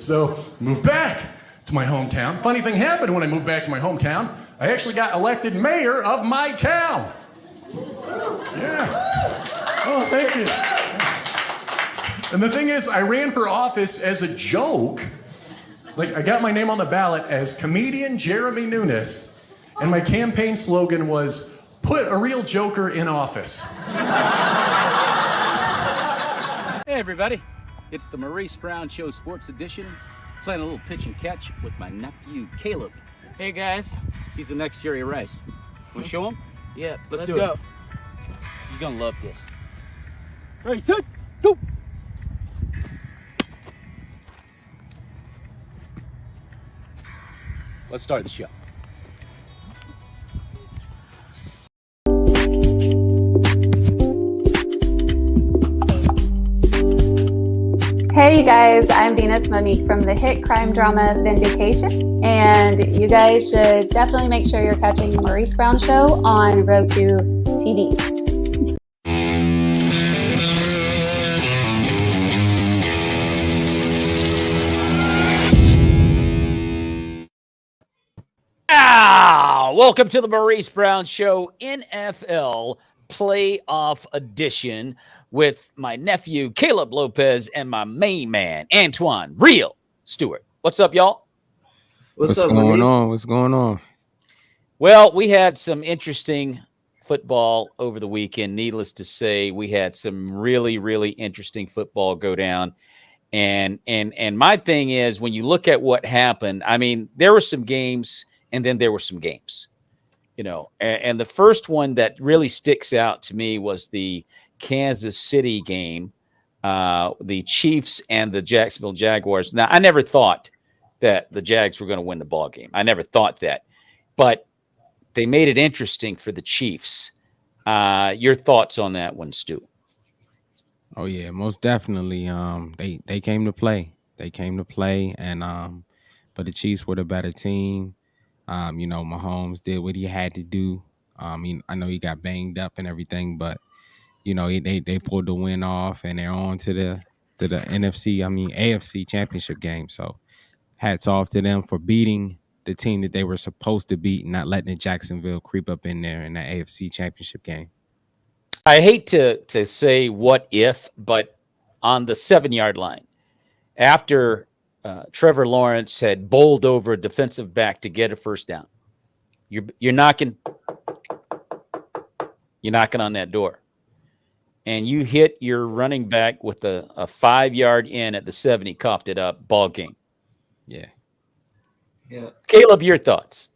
it. So moved back to my hometown. Funny thing happened when I moved back to my hometown. I actually got elected mayor of my town. Yeah. Oh, thank you. And the thing is, I ran for office as a joke. Like, I got my name on the ballot as comedian Jeremy Nunes, and my campaign slogan was, put a real joker in office. Hey everybody, it's the Maurice Brown Show Sports Edition, playing a little pitch and catch with my nephew Caleb. Hey guys. He's the next Jerry Rice. Want to show him? Yeah, Let's do go. it. You're gonna love this. Ready, set, go! Let's start the show. Hey you guys, I'm Venus Monique from the hit crime drama Vindication, and you guys should definitely make sure you're catching the Maurice Brown Show on Roku TV. Welcome to the Maurice Brown Show NFL Playoff Edition with my nephew Caleb Lopez and my main man Antoine, real Stewart. What's up, y'all? What's up, going Maurice? on? What's going on? Well, we had some interesting football over the weekend. Needless to say, we had some really, really interesting football go down. And my thing is, when you look at what happened, I mean, there were some games and then there were some games, you know, and the first one that really sticks out to me was the Kansas City game, the Chiefs and the Jacksonville Jaguars. Now, I never thought that the Jags were going to win the ball game. I never thought that, but they made it interesting for the Chiefs. Your thoughts on that one, Stu? Oh yeah, most definitely. They came to play. They came to play, and but the Chiefs were the better team. You know, Mahomes did what he had to do. I know he got banged up and everything, but you know, they pulled the win off, and they're on to the AFC championship game. So hats off to them for beating the team that they were supposed to beat and not letting Jacksonville creep up in there in the AFC championship game. I hate to say what if, but on the 7-yard line, after Trevor Lawrence had bowled over a defensive back to get a first down, you're knocking on that door, and you hit your running back with a 5-yard in at the 7. He coughed it up. Ball game. Yeah. Caleb, your thoughts?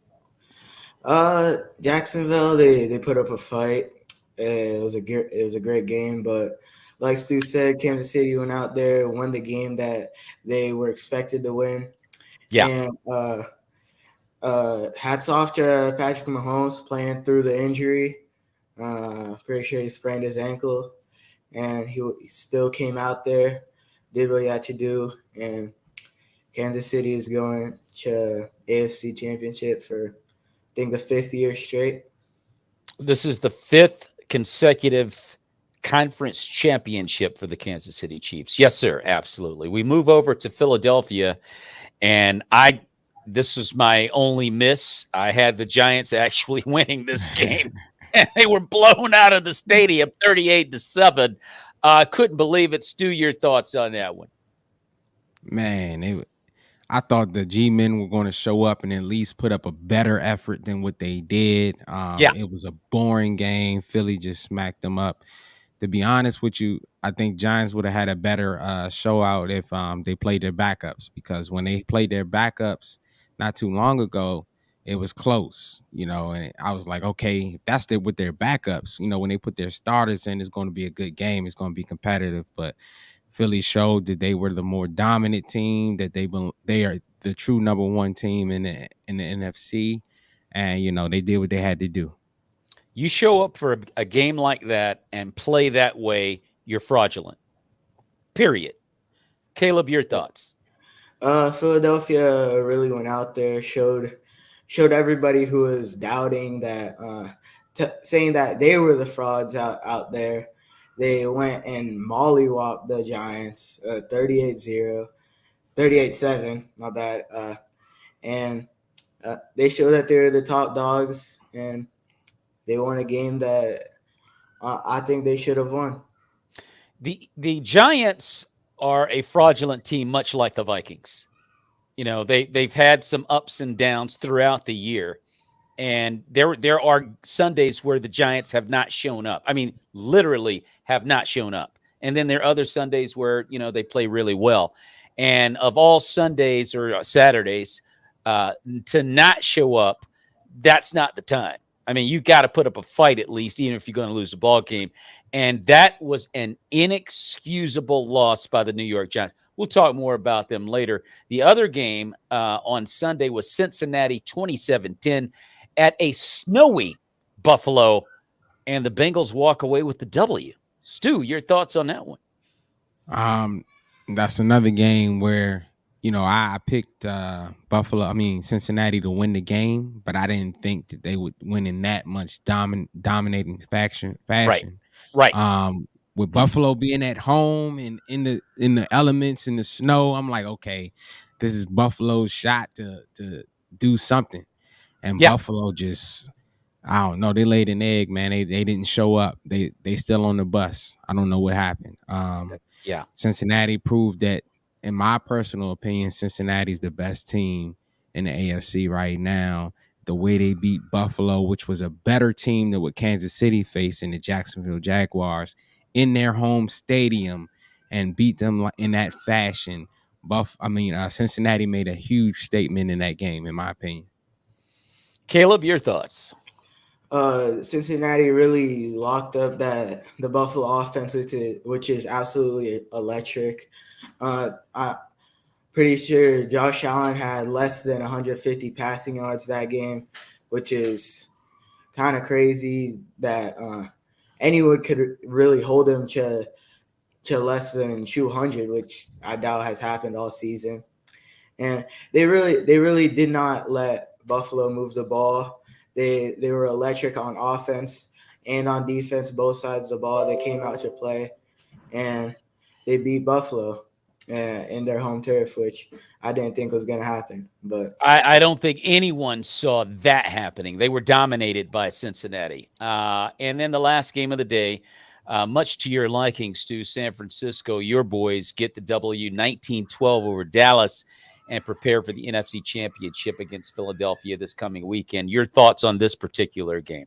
Jacksonville, they put up a fight. It was a great game, but like Stu said, Kansas City went out there, won the game that they were expected to win. Yeah. And hats off to Patrick Mahomes playing through the injury. Pretty sure he sprained his ankle, and he still came out there, did what he had to do, and Kansas City is going to AFC Championship for, I think, the 5th year straight. This is the 5th consecutive conference championship for the Kansas City Chiefs. Yes, sir. Absolutely. We move over to Philadelphia, and this was my only miss. I had the Giants actually winning this game, and they were blown out of the stadium 38-7. Couldn't believe it. Stu, your thoughts on that one? Man, I thought the G-men were going to show up and at least put up a better effort than what they did. It was a boring game. Philly just smacked them up. To be honest with you, I think Giants would have had a better show out if they played their backups, because when they played their backups not too long ago, it was close, you know, and I was like, okay, if that's with their backups, you know, when they put their starters in, it's going to be a good game. It's going to be competitive, but Philly showed that they were the more dominant team, that they are the true number one team in the NFC, and you know they did what they had to do. You show up for a game like that and play that way, you're fraudulent. Period. Caleb, your thoughts? Philadelphia really went out there, showed everybody who was doubting that, saying that they were the frauds out there. They went and mollywopped the Giants 38-0. 38-7. My bad. And they showed that they're the top dogs, and they won a game that I think they should have won. The Giants are a fraudulent team, much like the Vikings. You know, they've had some ups and downs throughout the year, and there are Sundays where the Giants have not shown up. I mean, literally have not shown up. And then there are other Sundays where, you know, they play really well. And of all Sundays or Saturdays to not show up, that's not the time. I mean, you got to put up a fight at least, even if you're going to lose a ball game. And that was an inexcusable loss by the New York Giants. We'll talk more about them later. The other game on Sunday was Cincinnati 27-10 at a snowy Buffalo, and the Bengals walk away with the W. Stu, your thoughts on that one? That's another game where, you know, I picked Cincinnati to win the game, but I didn't think that they would win in that much dominating fashion. Right. With Buffalo being at home and in the elements in the snow, I'm like, okay, this is Buffalo's shot to do something. And Buffalo just, I don't know, they laid an egg, man. They didn't show up. They still on the bus. I don't know what happened. Cincinnati proved that, in my personal opinion, Cincinnati's the best team in the AFC right now. The way they beat Buffalo, which was a better team than what Kansas City faced in the Jacksonville Jaguars in their home stadium, and beat them in that fashion. Cincinnati made a huge statement in that game, in my opinion. Caleb, your thoughts? Cincinnati really locked up the Buffalo offense, which is absolutely electric. I'm pretty sure Josh Allen had less than 150 passing yards that game, which is kind of crazy that anyone could really hold him to less than 200, which I doubt has happened all season. And they really did not let Buffalo move the ball. They were electric on offense and on defense, both sides of the ball. They came out to play, and they beat Buffalo in their home turf, which I didn't think was going to happen. But I don't think anyone saw that happening. They were dominated by Cincinnati. And then the last game of the day, much to your liking, Stu, San Francisco, your boys get the W 19-12 over Dallas and prepare for the NFC Championship against Philadelphia this coming weekend. Your thoughts on this particular game?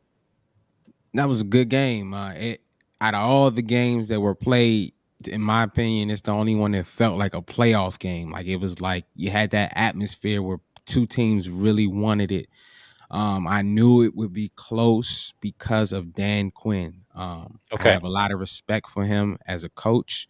That was a good game. Out of all the games that were played, in my opinion, it's the only one that felt like a playoff game. Like, it was like you had that atmosphere where two teams really wanted it. I knew it would be close because of Dan Quinn. I have a lot of respect for him as a coach.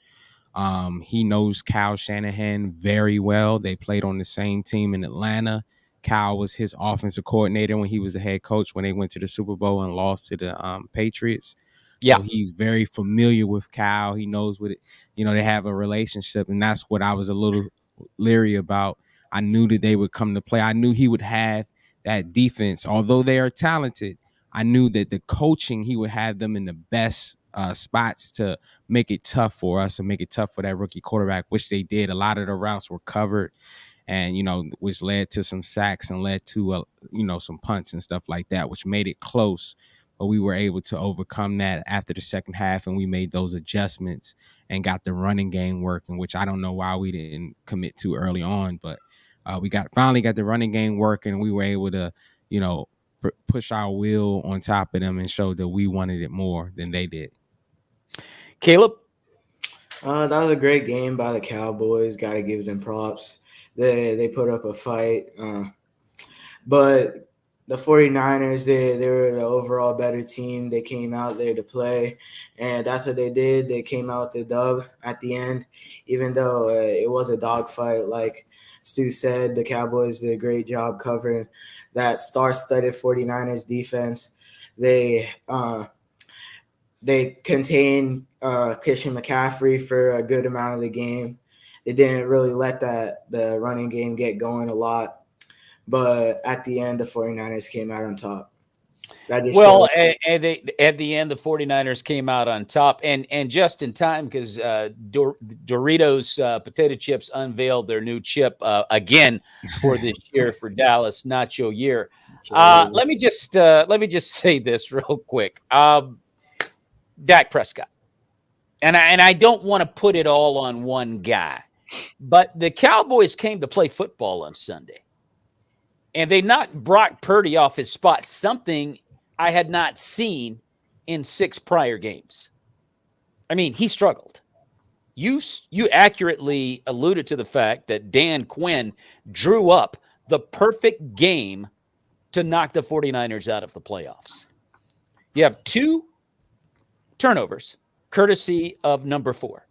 He knows Kyle Shanahan very well. They played on the same team in Atlanta. Kyle was his offensive coordinator when he was the head coach when they went to the Super Bowl and lost to the Patriots. So he's very familiar with Kyle. He knows what it, they have a relationship, and that's what I was a little leery about. I knew that they would come to play. I knew he would have that defense. Although they are talented, I knew that the coaching, he would have them in the best spots to make it tough for us and make it tough for that rookie quarterback, which they did. A lot of the routes were covered, and which led to some sacks and led to some punts and stuff like that, which made it close. But we were able to overcome that after the second half, and we made those adjustments and got the running game working, which I don't know why we didn't commit to early on, but we finally got the running game working, and we were able to push our wheel on top of them and show that we wanted it more than they did. Caleb? That was a great game by the Cowboys. Got to give them props. They put up a fight. But the 49ers, they were the overall better team. They came out there to play, and that's what they did. They came out the dub at the end, even though it was a dogfight. Like Stu said, the Cowboys did a great job covering that star-studded 49ers defense. They contained Christian McCaffrey for a good amount of the game. They didn't really let the running game get going a lot. But at the end, the 49ers came out on top. That just Well, shows. and they, at the end, the 49ers came out on top, and just in time because Doritos potato chips unveiled their new chip again for this year for Dallas Nacho Year. Let me just say this real quick. Dak Prescott, and I don't want to put it all on one guy, but the Cowboys came to play football on Sunday, and they knocked Brock Purdy off his spot. Something I had not seen in 6 prior games. I mean, he struggled. You accurately alluded to the fact that Dan Quinn drew up the perfect game to knock the 49ers out of the playoffs. You have 2 turnovers, courtesy of number 4.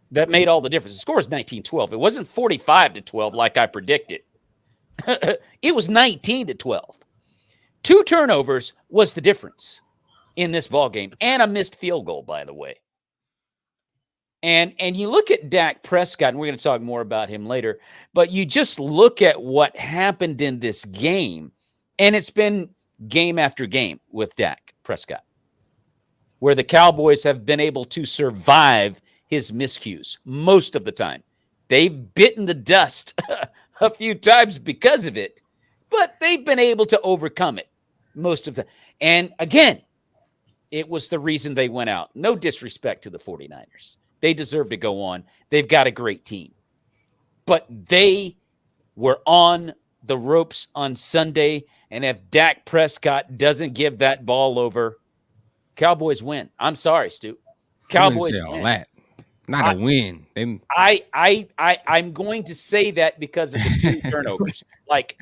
That made all the difference. The score is 19-12. It wasn't 45-12 like I predicted. It was 19-12. 2 turnovers was the difference in this ball game, and a missed field goal, by the way. And you look at Dak Prescott, and we're going to talk more about him later, but you just look at what happened in this game, and it's been game after game with Dak Prescott, where the Cowboys have been able to survive his miscues most of the time. They've bitten the dust a few times because of it, but they've been able to overcome it most of the. And again, it was the reason they went out. No disrespect to the 49ers. They deserve to go on. They've got a great team. But they were on the ropes on Sunday, and if Dak Prescott doesn't give that ball over, Cowboys win. I'm sorry, Stu. Cowboys win. That. Not a win. I'm going to say that because of the 2 turnovers. Like,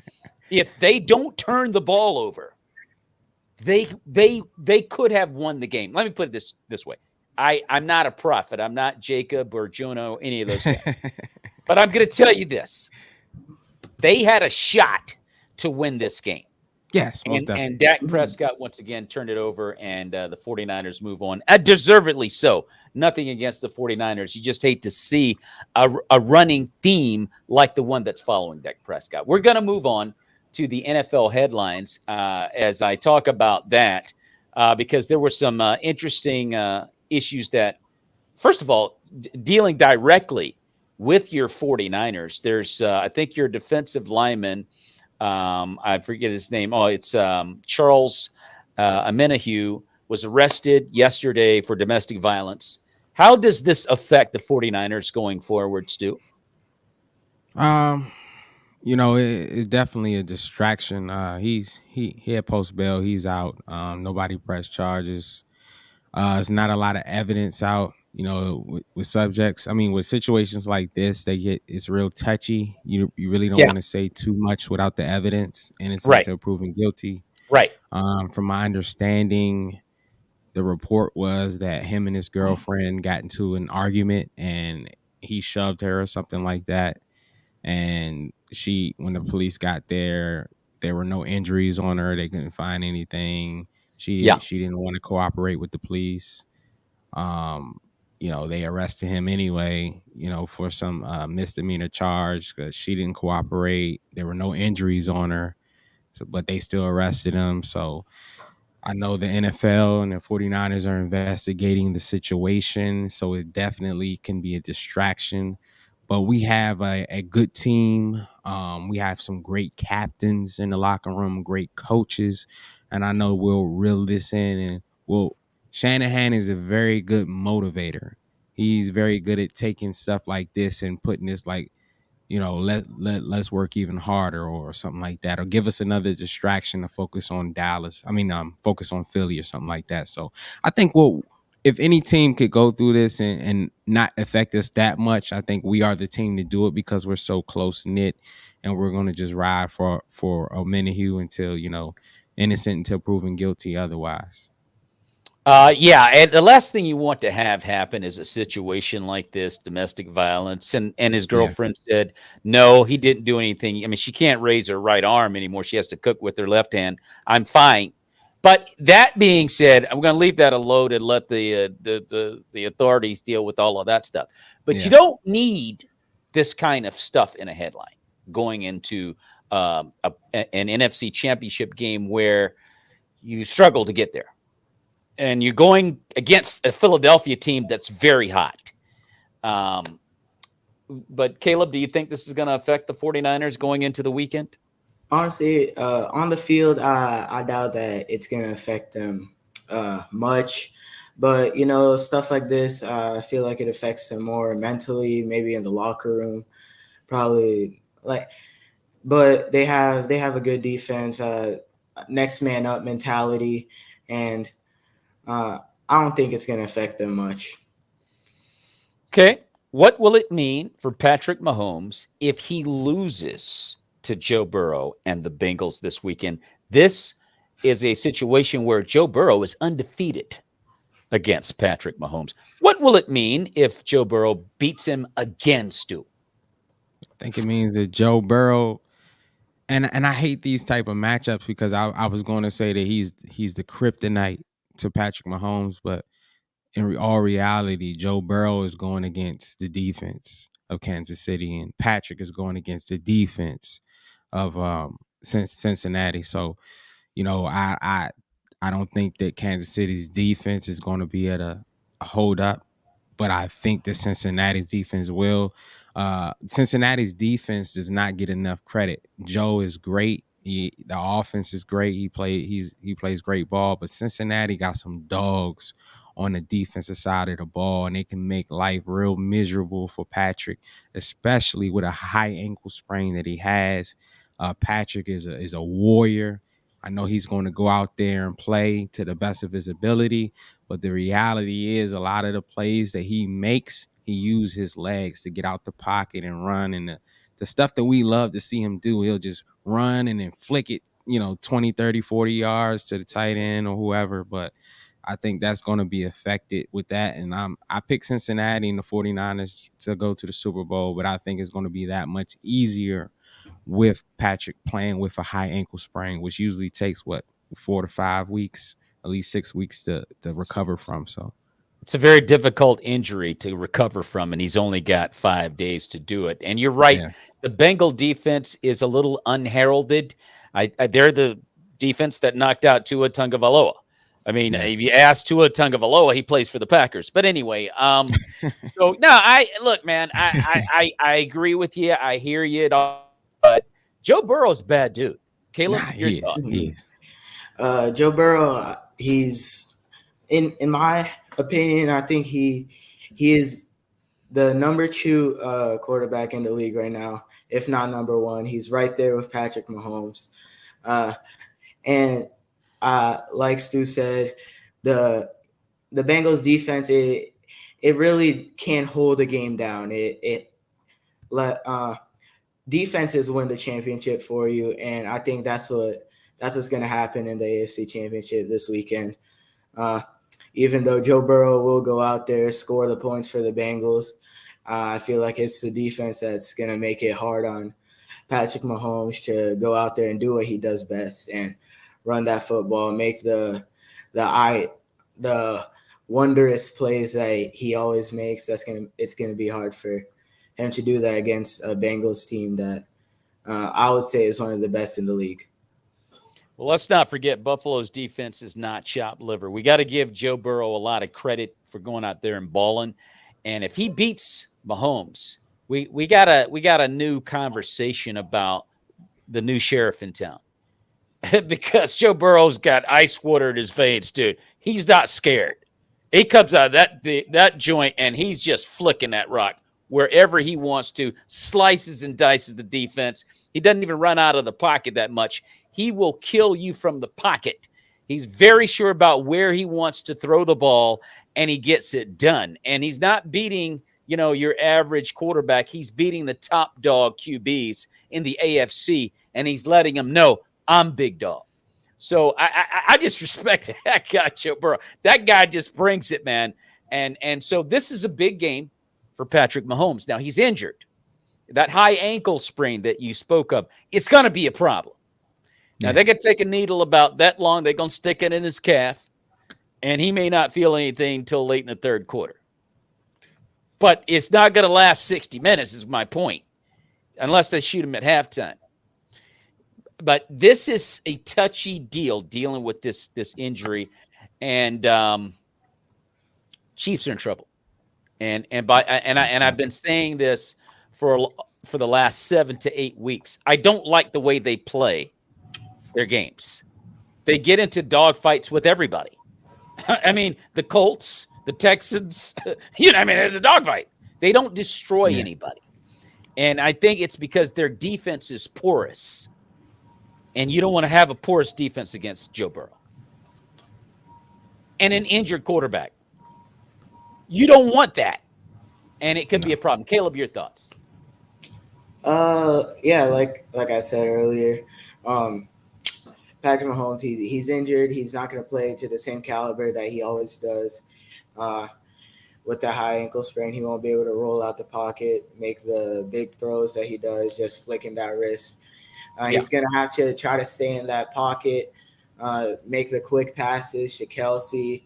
if they don't turn the ball over, they could have won the game. Let me put it this way. I'm not a prophet. I'm not Jacob or Jonah, any of those guys. But I'm going to tell you this. They had a shot to win this game. Yes, and Dak Prescott once again turned it over, and the 49ers move on. Deservedly so. Nothing against the 49ers. You just hate to see a running theme like the one that's following Dak Prescott. We're going to move on to the NFL headlines as I talk about that because there were some interesting issues that, first of all, dealing directly with your 49ers. There's, I think, your defensive lineman, I forget his name. Oh, it's Charles Amenahue was arrested yesterday for domestic violence. How does this affect the 49ers going forward, Stu? It's definitely a distraction. He had post bail. He's out. Nobody pressed charges. There's not a lot of evidence out. With subjects. I mean, with situations like this, it's real touchy. You really don't want to say too much without the evidence, innocent until proven guilty. Right. From my understanding, the report was that him and his girlfriend got into an argument and he shoved her or something like that. And when the police got there were no injuries on her. They couldn't find anything. She didn't want to cooperate with the police. They arrested him anyway, for some misdemeanor charge because she didn't cooperate. There were no injuries on her, but they still arrested him. So I know the NFL and the 49ers are investigating the situation, so it definitely can be a distraction. But we have a good team. We have some great captains in the locker room, great coaches, and I know we'll reel this in. And Shanahan is a very good motivator. He's very good at taking stuff like this and putting this let's work even harder or something like that, or give us another distraction to focus on focus on Philly or something like that. So I think if any team could go through this and not affect us that much, I think we are the team to do it because we're so close knit, and we're going to just ride for Amenahue until innocent until proven guilty otherwise. And the last thing you want to have happen is a situation like this, domestic violence. And his girlfriend said, no, he didn't do anything. I mean, she can't raise her right arm anymore. She has to cook with her left hand. I'm fine. But that being said, I'm going to leave that alone and let the authorities deal with all of that stuff. But you don't need this kind of stuff in a headline going into an NFC championship game where you struggle to get there. And you're going against a Philadelphia team that's very hot. But Caleb, do you think this is going to affect the 49ers going into the weekend? Honestly, on the field, I doubt that it's going to affect them much. But, stuff like this, I feel like it affects them more mentally, maybe in the locker room, probably but they have a good defense, next man up mentality, and I don't think it's going to affect them much. Okay. What will it mean for Patrick Mahomes if he loses to Joe Burrow and the Bengals this weekend? This is a situation where Joe Burrow is undefeated against Patrick Mahomes. What will it mean if Joe Burrow beats him again, Stu? I think it means that Joe Burrow, and I hate these type of matchups because I was going to say that he's the kryptonite to Patrick Mahomes, but in all reality, Joe Burrow is going against the defense of Kansas City, and Patrick is going against the defense of Cincinnati. So, I don't think that Kansas City's defense is going to be at a hold up, but I think that Cincinnati's defense will. Cincinnati's defense does not get enough credit. Joe is great. The offense is great. He plays great ball, but Cincinnati got some dogs on the defensive side of the ball, and they can make life real miserable for Patrick, especially with a high ankle sprain that he has. Patrick is a warrior. I know he's going to go out there and play to the best of his ability, but the reality is a lot of the plays that he makes, he uses his legs to get out the pocket and run. And the stuff that we love to see him do, he'll just run and then flick it, 20, 30, 40 yards to the tight end or whoever. But I think that's going to be affected with that. And I picked Cincinnati and the 49ers to go to the Super Bowl, but I think it's going to be that much easier with Patrick playing with a high ankle sprain, which usually takes 4 to 5 weeks, at least 6 weeks to recover from. So it's a very difficult injury to recover from, and he's only got 5 days to do it. And you're right. Yeah. The Bengal defense is a little unheralded. They're the defense that knocked out Tua Tagovailoa. I mean, if you ask Tua Tagovailoa, he plays for the Packers. But anyway, so no, look, man, I agree with you. I hear you. But Joe Burrow's a bad dude. Caleb, your thoughts? Joe Burrow, he's in my opinion, I think he is the number 2 quarterback in the league right now, if not number 1. He's right there with Patrick Mahomes. And like Stu said, the Bengals defense, it really can't hold a game down. Defenses win the championship for you, and I think that's what's going to happen in the AFC Championship this weekend. Even though Joe Burrow will go out there, score the points for the Bengals, I feel like it's the defense that's going to make it hard on Patrick Mahomes to go out there and do what he does best and run that football, make the wondrous plays that he always makes. It's going to be hard for him to do that against a Bengals team that I would say is one of the best in the league. Well, let's not forget Buffalo's defense is not chopped liver. We got to give Joe Burrow a lot of credit for going out there and balling. And if he beats Mahomes, we got a new conversation about the new sheriff in town. Because Joe Burrow's got ice water in his veins, dude. He's not scared. He comes out of that joint and he's just flicking that rock wherever he wants to, slices and dices the defense. He doesn't even run out of the pocket that much. He will kill you from the pocket. He's very sure about where he wants to throw the ball, and he gets it done. And he's not beating, your average quarterback. He's beating the top dog QBs in the AFC, and he's letting them know, I'm big dog. So I just respect that guy, Joe Burrow. That guy just brings it, man. And so this is a big game for Patrick Mahomes. Now, he's injured. That high ankle sprain that you spoke of, it's going to be a problem. Now, they could take a needle about that long. They're going to stick it in his calf, and he may not feel anything until late in the third quarter. But it's not going to last 60 minutes is my point, unless they shoot him at halftime. but this is a touchy deal dealing with this injury, and Chiefs are in trouble. I've been saying this for the last 7 to 8 weeks. I don't like the way they play their games. They get into dogfights with everybody. I mean, the Colts, the Texans, it's a dogfight. They don't destroy anybody. And I think it's because their defense is porous. And you don't want to have a porous defense against Joe Burrow. And an injured quarterback. You don't want that. And it could be a problem. Caleb, your thoughts? Yeah, like I said earlier, Patrick Mahomes, he's injured. He's not going to play to the same caliber that he always does. With the high ankle sprain, he won't be able to roll out the pocket, make the big throws that he does, just flicking that wrist. He's going to have to try to stay in that pocket, make the quick passes to Kelsey,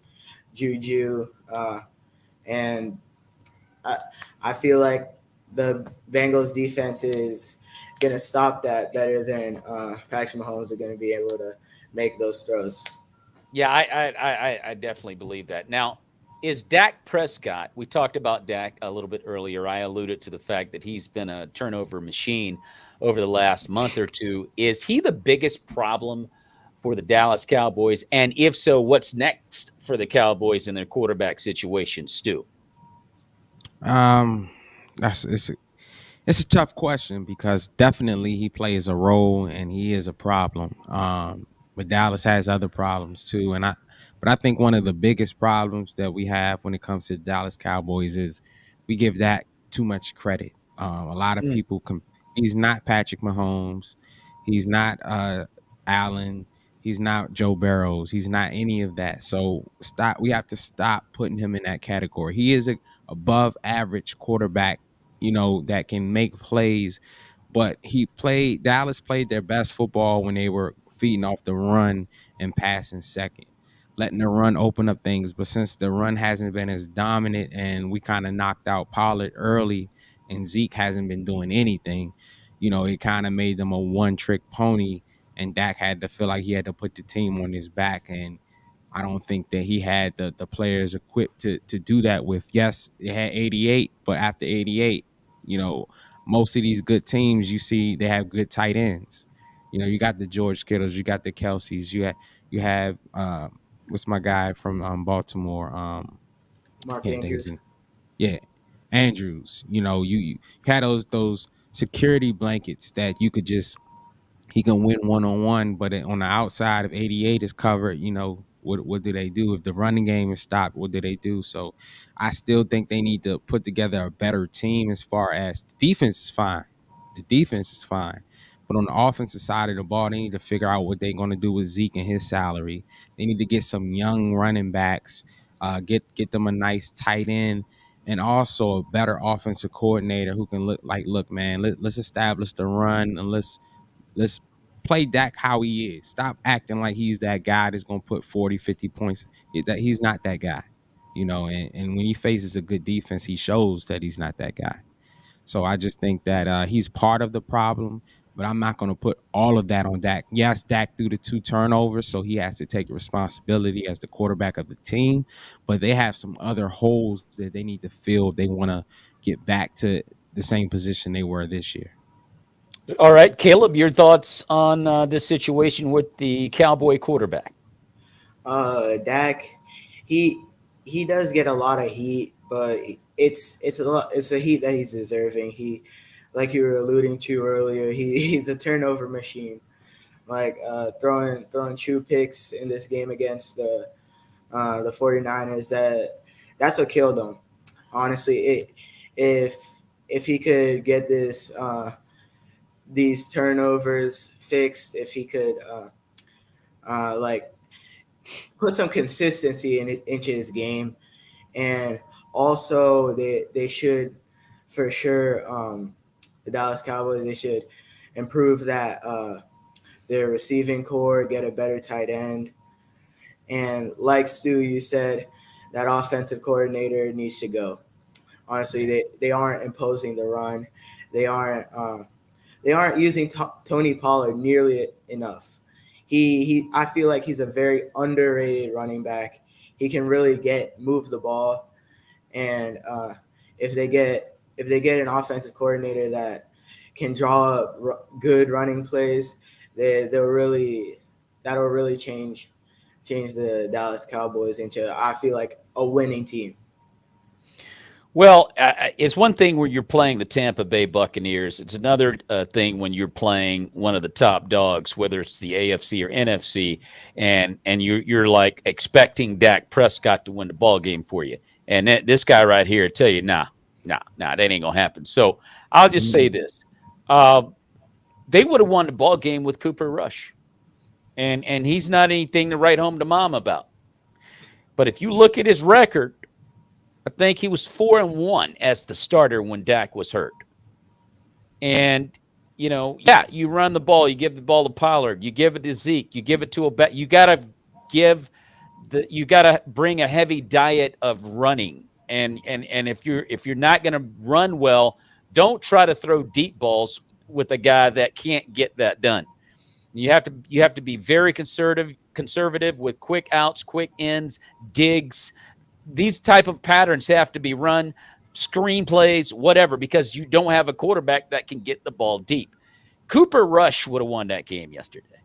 Juju, and I feel like the Bengals defense is going to stop that better than Patrick Mahomes are going to be able to make those throws. Yeah, I definitely believe that. Now, is Dak Prescott, we talked about Dak a little bit earlier. I alluded to the fact that he's been a turnover machine over the last month or two. Is he the biggest problem for the Dallas Cowboys? And if so, what's next for the Cowboys in their quarterback situation, Stu? It's a tough question because definitely he plays a role and he is a problem. But Dallas has other problems too, but I think one of the biggest problems that we have when it comes to the Dallas Cowboys is we give that too much credit. A lot of people he's not Patrick Mahomes, he's not Allen, he's not Joe Burrows, he's not any of that. So we have to stop putting him in that category. He is a above average quarterback, that can make plays, but Dallas played their best football when they were feeding off the run and passing second, letting the run open up things. But since the run hasn't been as dominant and we kind of knocked out Pollard early and Zeke hasn't been doing anything, it kind of made them a one-trick pony, and Dak had to feel like he had to put the team on his back. And I don't think that he had the players equipped to do that with. Yes, it had 88, but after 88, most of these good teams, you see they have good tight ends. You got the George Kittles, you got the Kelseys, you have what's my guy from Baltimore? Mark Can't think of Andrews. Andrews. You had those security blankets that you could just he can win one-on-one, but on the outside of 88 is covered. What do they do? If the running game is stopped, what do they do? So I still think they need to put together a better team as far as the defense is fine. The defense is fine. But on the offensive side of the ball, they need to figure out what they're going to do with Zeke and his salary. They need to get some young running backs, get them a nice tight end, and also a better offensive coordinator who can look, man, let's establish the run, and let's play Dak how he is. Stop acting like he's that guy that's going to put 40, 50 points. He's not that guy, and when he faces a good defense, he shows that he's not that guy. So I just think that he's part of the problem, but I'm not going to put all of that on Dak. Yes, Dak threw the 2 turnovers, so he has to take responsibility as the quarterback of the team, but they have some other holes that they need to fill if they want to get back to the same position they were this year. All right, Caleb, your thoughts on this situation with the Cowboy quarterback? Dak, he does get a lot of heat, but it's the heat that he's deserving. He, like you were alluding to earlier, he's a turnover machine. Like throwing 2 picks in this game against the 49ers, that's what killed him. Honestly, if he could get these turnovers fixed, if he could put some consistency into his game, and also they should for sure the Dallas Cowboys, they should improve that their receiving core, get a better tight end, and like Stu, you said, that offensive coordinator needs to go. Honestly, they aren't imposing the run. They aren't they aren't using Tony Pollard nearly enough. I feel like he's a very underrated running back. He can really move the ball, and if they get an offensive coordinator that can draw up good running plays, that'll really change the Dallas Cowboys into, I feel like, a winning team. Well, it's one thing when you're playing the Tampa Bay Buccaneers. It's another thing when you're playing one of the top dogs, whether it's the AFC or NFC, and you're like expecting Dak Prescott to win the ball game for you. And this guy right here tell you, nah, that ain't gonna happen. So I'll just say this: they would have won the ball game with Cooper Rush, and he's not anything to write home to mom about. But if you look at his record, I think he was 4-1 as the starter when Dak was hurt. And, you run the ball, you give the ball to Pollard, you give it to Zeke, you give it to you got to bring a heavy diet of running. And if you're not going to run well, don't try to throw deep balls with a guy that can't get that done. You have to be very conservative with quick outs, quick ins, digs. These type of patterns have to be run, screenplays, whatever, because you don't have a quarterback that can get the ball deep. Cooper Rush would have won that game yesterday.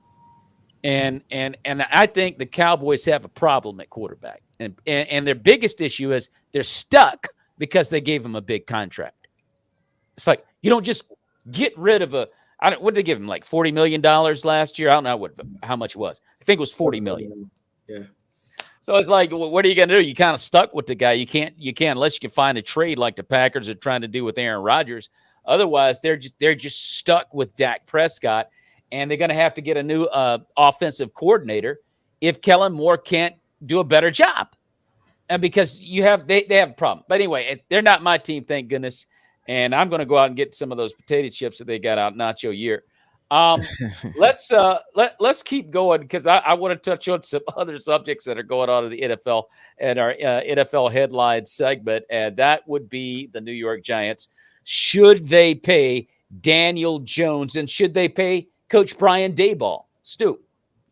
And I think the Cowboys have a problem at quarterback. And their biggest issue is they're stuck because they gave him a big contract. It's like, you don't just get rid of what did they give him, like $40 million last year? I don't know how much it was. I think it was $40 million. Yeah. So it's like, what are you going to do? You kind of stuck with the guy. You can't unless you can find a trade like the Packers are trying to do with Aaron Rodgers. Otherwise, they're just stuck with Dak Prescott, and they're going to have to get a new offensive coordinator if Kellen Moore can't do a better job. And because they have a problem. But anyway, they're not my team, thank goodness. And I'm going to go out and get some of those potato chips that they got out Nacho Year. Let's keep going, because I want to touch on some other subjects that are going on in the NFL and our NFL headline segment, and that would be the New York Giants. Should they pay Daniel Jones, and should they pay Coach Brian Daboll? Stu?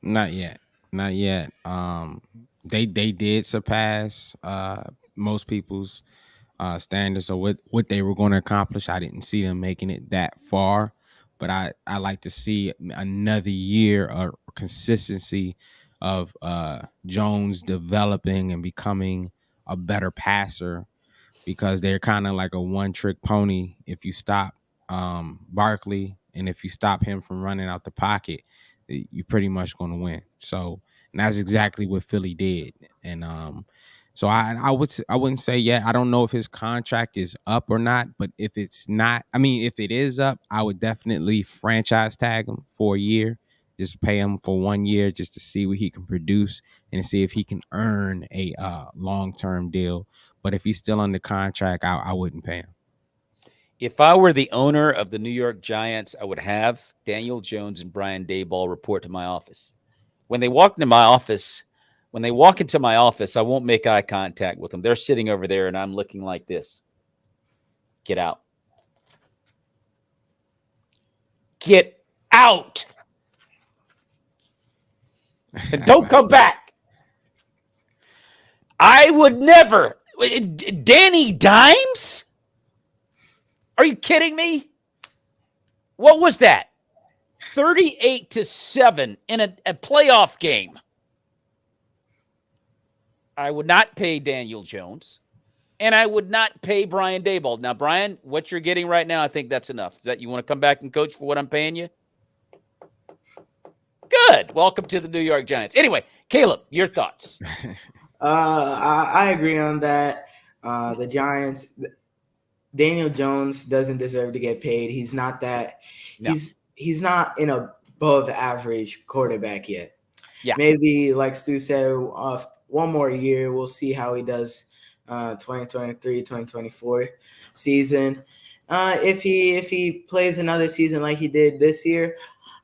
Not yet. They did surpass most people's standards of what they were going to accomplish. I didn't see them making it that far. But I like to see another year of consistency of Jones developing and becoming a better passer, because they're kind of like a one-trick pony. If you stop Barkley and if you stop him from running out the pocket, you're pretty much going to win. So, and that's exactly what Philly did. And so I wouldn't say yet. I don't know if his contract is up or not, but if it's not, if it is up, I would definitely franchise tag him for a year. Just pay him for 1 year just to see what he can produce and see if he can earn a long-term deal. But if he's still under contract, I wouldn't pay him. If I were the owner of the New York Giants, I would have Daniel Jones and Brian Daboll report to my office. When they walk into my office, I won't make eye contact with them. They're sitting over there, and I'm looking like this. Get out. Get out. And don't come back. I would never. Danny Dimes? Are you kidding me? What was that? 38-7 in a playoff game. I would not pay Daniel Jones, and I would not pay Brian Daboll. Now, Brian, what you're getting right now, I think that's enough. Is that you want to come back and coach for what I'm paying you? Good. Welcome to the New York Giants. Anyway, Caleb, your thoughts. I agree on that. The Giants, Daniel Jones doesn't deserve to get paid. He's not that. No. He's not an above average quarterback yet. Yeah. Maybe, like Stu said, one more year. We'll see how he does 2023, 2024 season. If he plays another season like he did this year,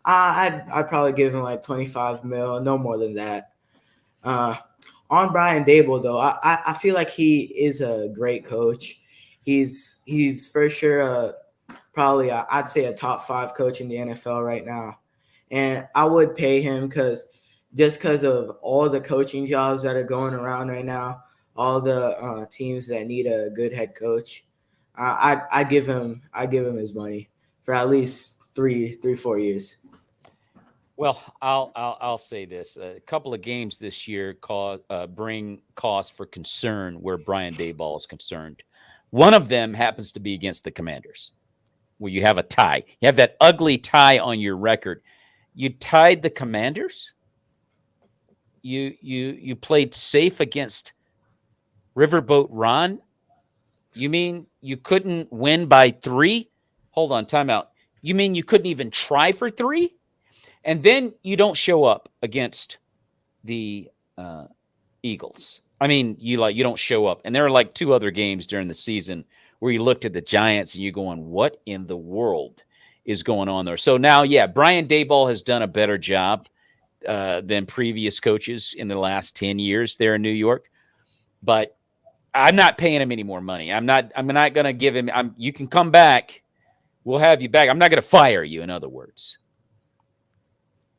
I'd probably give him like $25 million, no more than that. On Brian Daboll, though, I feel like he is a great coach. He's for sure a probably I'd say a top 5 coach in the NFL right now. And I would pay him because of all the coaching jobs that are going around right now, all the teams that need a good head coach. I give him his money for at least 4 years. Well, I'll say this: a couple of games this year bring cause for concern where Brian Daboll is concerned. One of them happens to be against the Commanders, where you have a tie. You have that ugly tie on your record. You tied the Commanders. You played safe against Riverboat Ron. You mean you couldn't win by 3? Hold on, timeout. You mean you couldn't even try for 3? And then you don't show up against the Eagles. I mean, you don't show up. And there are like 2 other games during the season where you looked at the Giants and you're going, what in the world is going on there? So now, yeah, Brian Daboll has done a better job than previous coaches in the last 10 years there in New York. But I'm not paying him any more money. I'm not going to give him. You can come back. We'll have you back. I'm not going to fire you, in other words.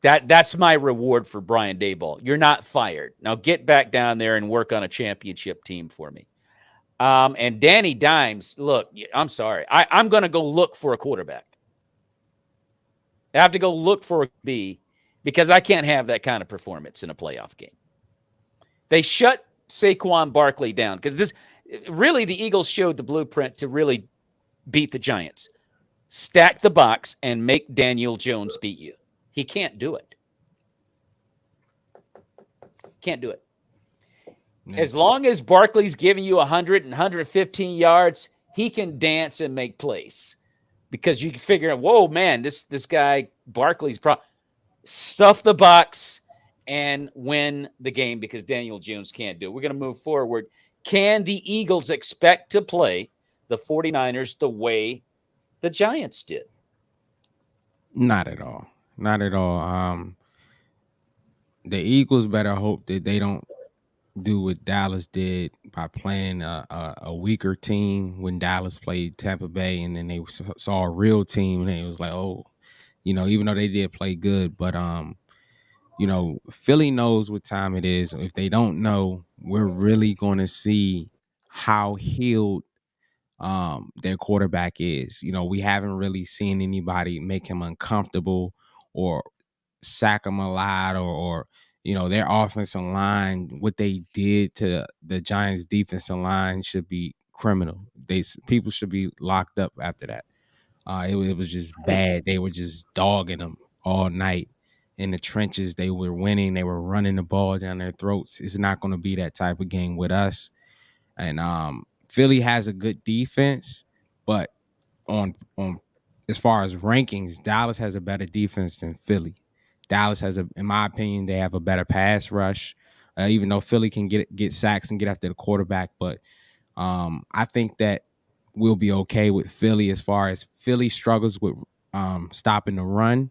That's my reward for Brian Daboll. You're not fired. Now get back down there and work on a championship team for me. And Danny Dimes, look, I'm sorry. I'm going to go look for a quarterback. I have to go look for a B because I can't have that kind of performance in a playoff game. They shut Saquon Barkley down because the Eagles showed the blueprint to really beat the Giants. Stack the box and make Daniel Jones beat you. He can't do it. Can't do it. As long as Barkley's giving you 100 and 115 yards, he can dance and make plays. Because you can figure out, whoa, man, this guy, Barkley's stuff the box and win the game because Daniel Jones can't do it. We're going to move forward. Can the Eagles expect to play the 49ers the way the Giants did? Not at all. Not at all. The Eagles better hope that they don't do what Dallas did by playing a weaker team when Dallas played Tampa Bay, and then they saw a real team, and it was like, oh, even though they did play good, but Philly knows what time it is. If they don't know, we're really going to see how healed their quarterback is. We haven't really seen anybody make him uncomfortable or sack him a lot or their offensive line, what they did to the Giants defensive line should be criminal. People should be locked up after that. It was just bad. They were just dogging them all night in the trenches. They were winning. They were running the ball down their throats. It's not going to be that type of game with us. And Philly has a good defense, but on as far as rankings, Dallas has a better defense than Philly. Dallas has in my opinion, they have a better pass rush, even though Philly can get sacks and get after the quarterback. But I think that we'll be okay with Philly as far as Philly struggles with stopping the run.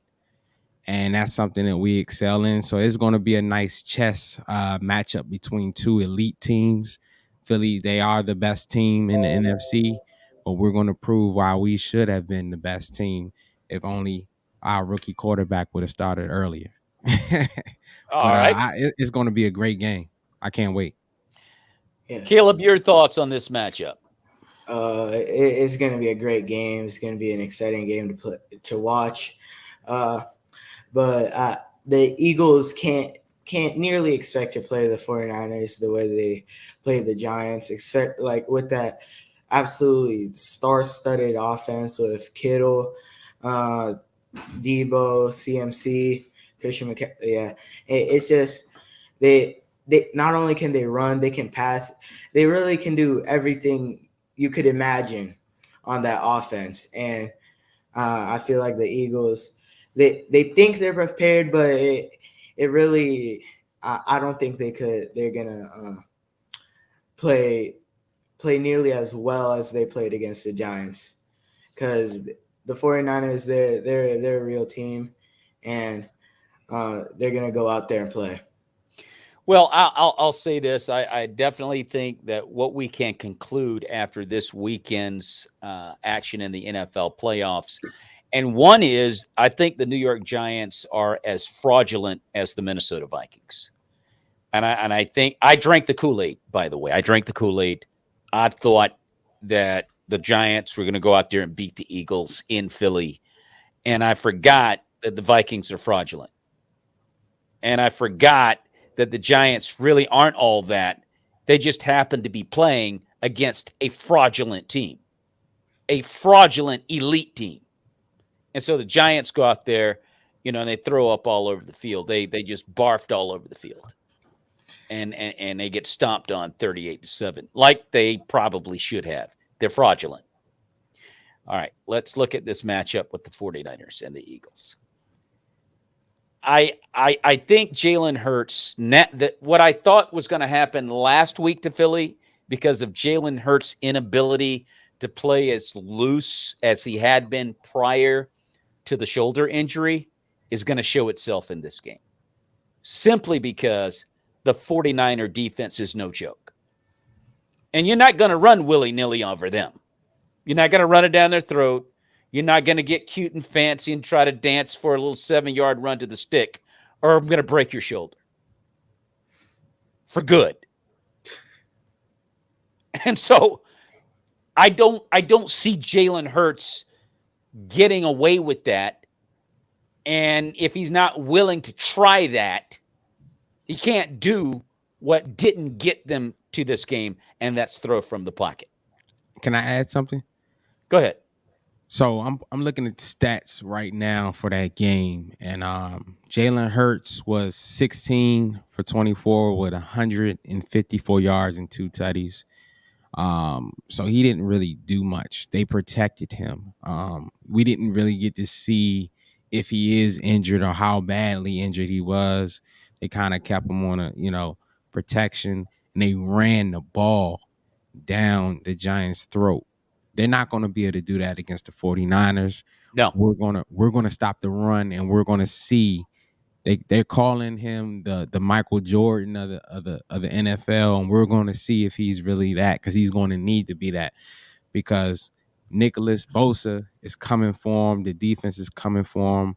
And that's something that we excel in. So it's going to be a nice chess matchup between 2 elite teams. Philly, they are the best team in the NFC, but we're going to prove why we should have been the best team if only our rookie quarterback would have started earlier. All right. It's going to be a great game. I can't wait. Yeah. Caleb, your thoughts on this matchup? It's going to be a great game. It's going to be an exciting game to watch. But the Eagles can't nearly expect to play the 49ers the way they play the Giants. Expect like with that absolutely star-studded offense with Kittle, Debo, CMC, Christian McCaffrey. Yeah, it's just they not only can they run, they can pass. They really can do everything you could imagine on that offense. And I feel like the Eagles, they think they're prepared, but it really, I don't think they're gonna play nearly as well as they played against the Giants, because the 49ers, they're a real team, and they're gonna go out there and play. Well, I'll say this. I definitely think that what we can conclude after this weekend's action in the NFL playoffs, and one is I think the New York Giants are as fraudulent as the Minnesota Vikings. And I think I drank the Kool-Aid, by the way. I drank the Kool-Aid. I thought that the Giants were going to go out there and beat the Eagles in Philly. And I forgot that the Vikings are fraudulent. And I forgot that the Giants really aren't all that. They just happen to be playing against a fraudulent team, a fraudulent elite team. And so the Giants go out there, and they throw up all over the field. They just barfed all over the field. And they get stomped on 38-7, like they probably should have. They're fraudulent. All right, let's look at this matchup with the 49ers and the Eagles. I think Jalen Hurts, what I thought was going to happen last week to Philly because of Jalen Hurts' inability to play as loose as he had been prior to the shoulder injury, is going to show itself in this game. Simply because the 49er defense is no joke. And you're not going to run willy-nilly over them. You're not going to run it down their throat. You're not going to get cute and fancy and try to dance for a little 7-yard run to the stick, or I'm going to break your shoulder. For good. And so I don't see Jalen Hurts getting away with that. And if he's not willing to try that, he can't do what didn't get them to this game, and that's throw from the pocket. Can I add something? Go ahead. So I'm looking at stats right now for that game, and Jalen Hurts was 16 for 24 with 154 yards and 2 tutties. So he didn't really do much. They protected him. We didn't really get to see if he is injured or how badly injured he was. They kind of kept him on a, protection, and they ran the ball down the Giants' throat. They're not going to be able to do that against the 49ers. No. We're going to stop the run, and we're going to see they're calling him the Michael Jordan of the NFL, and we're going to see if he's really that, because he's going to need to be that, because Nicholas Bosa is coming for him. The defense is coming for him.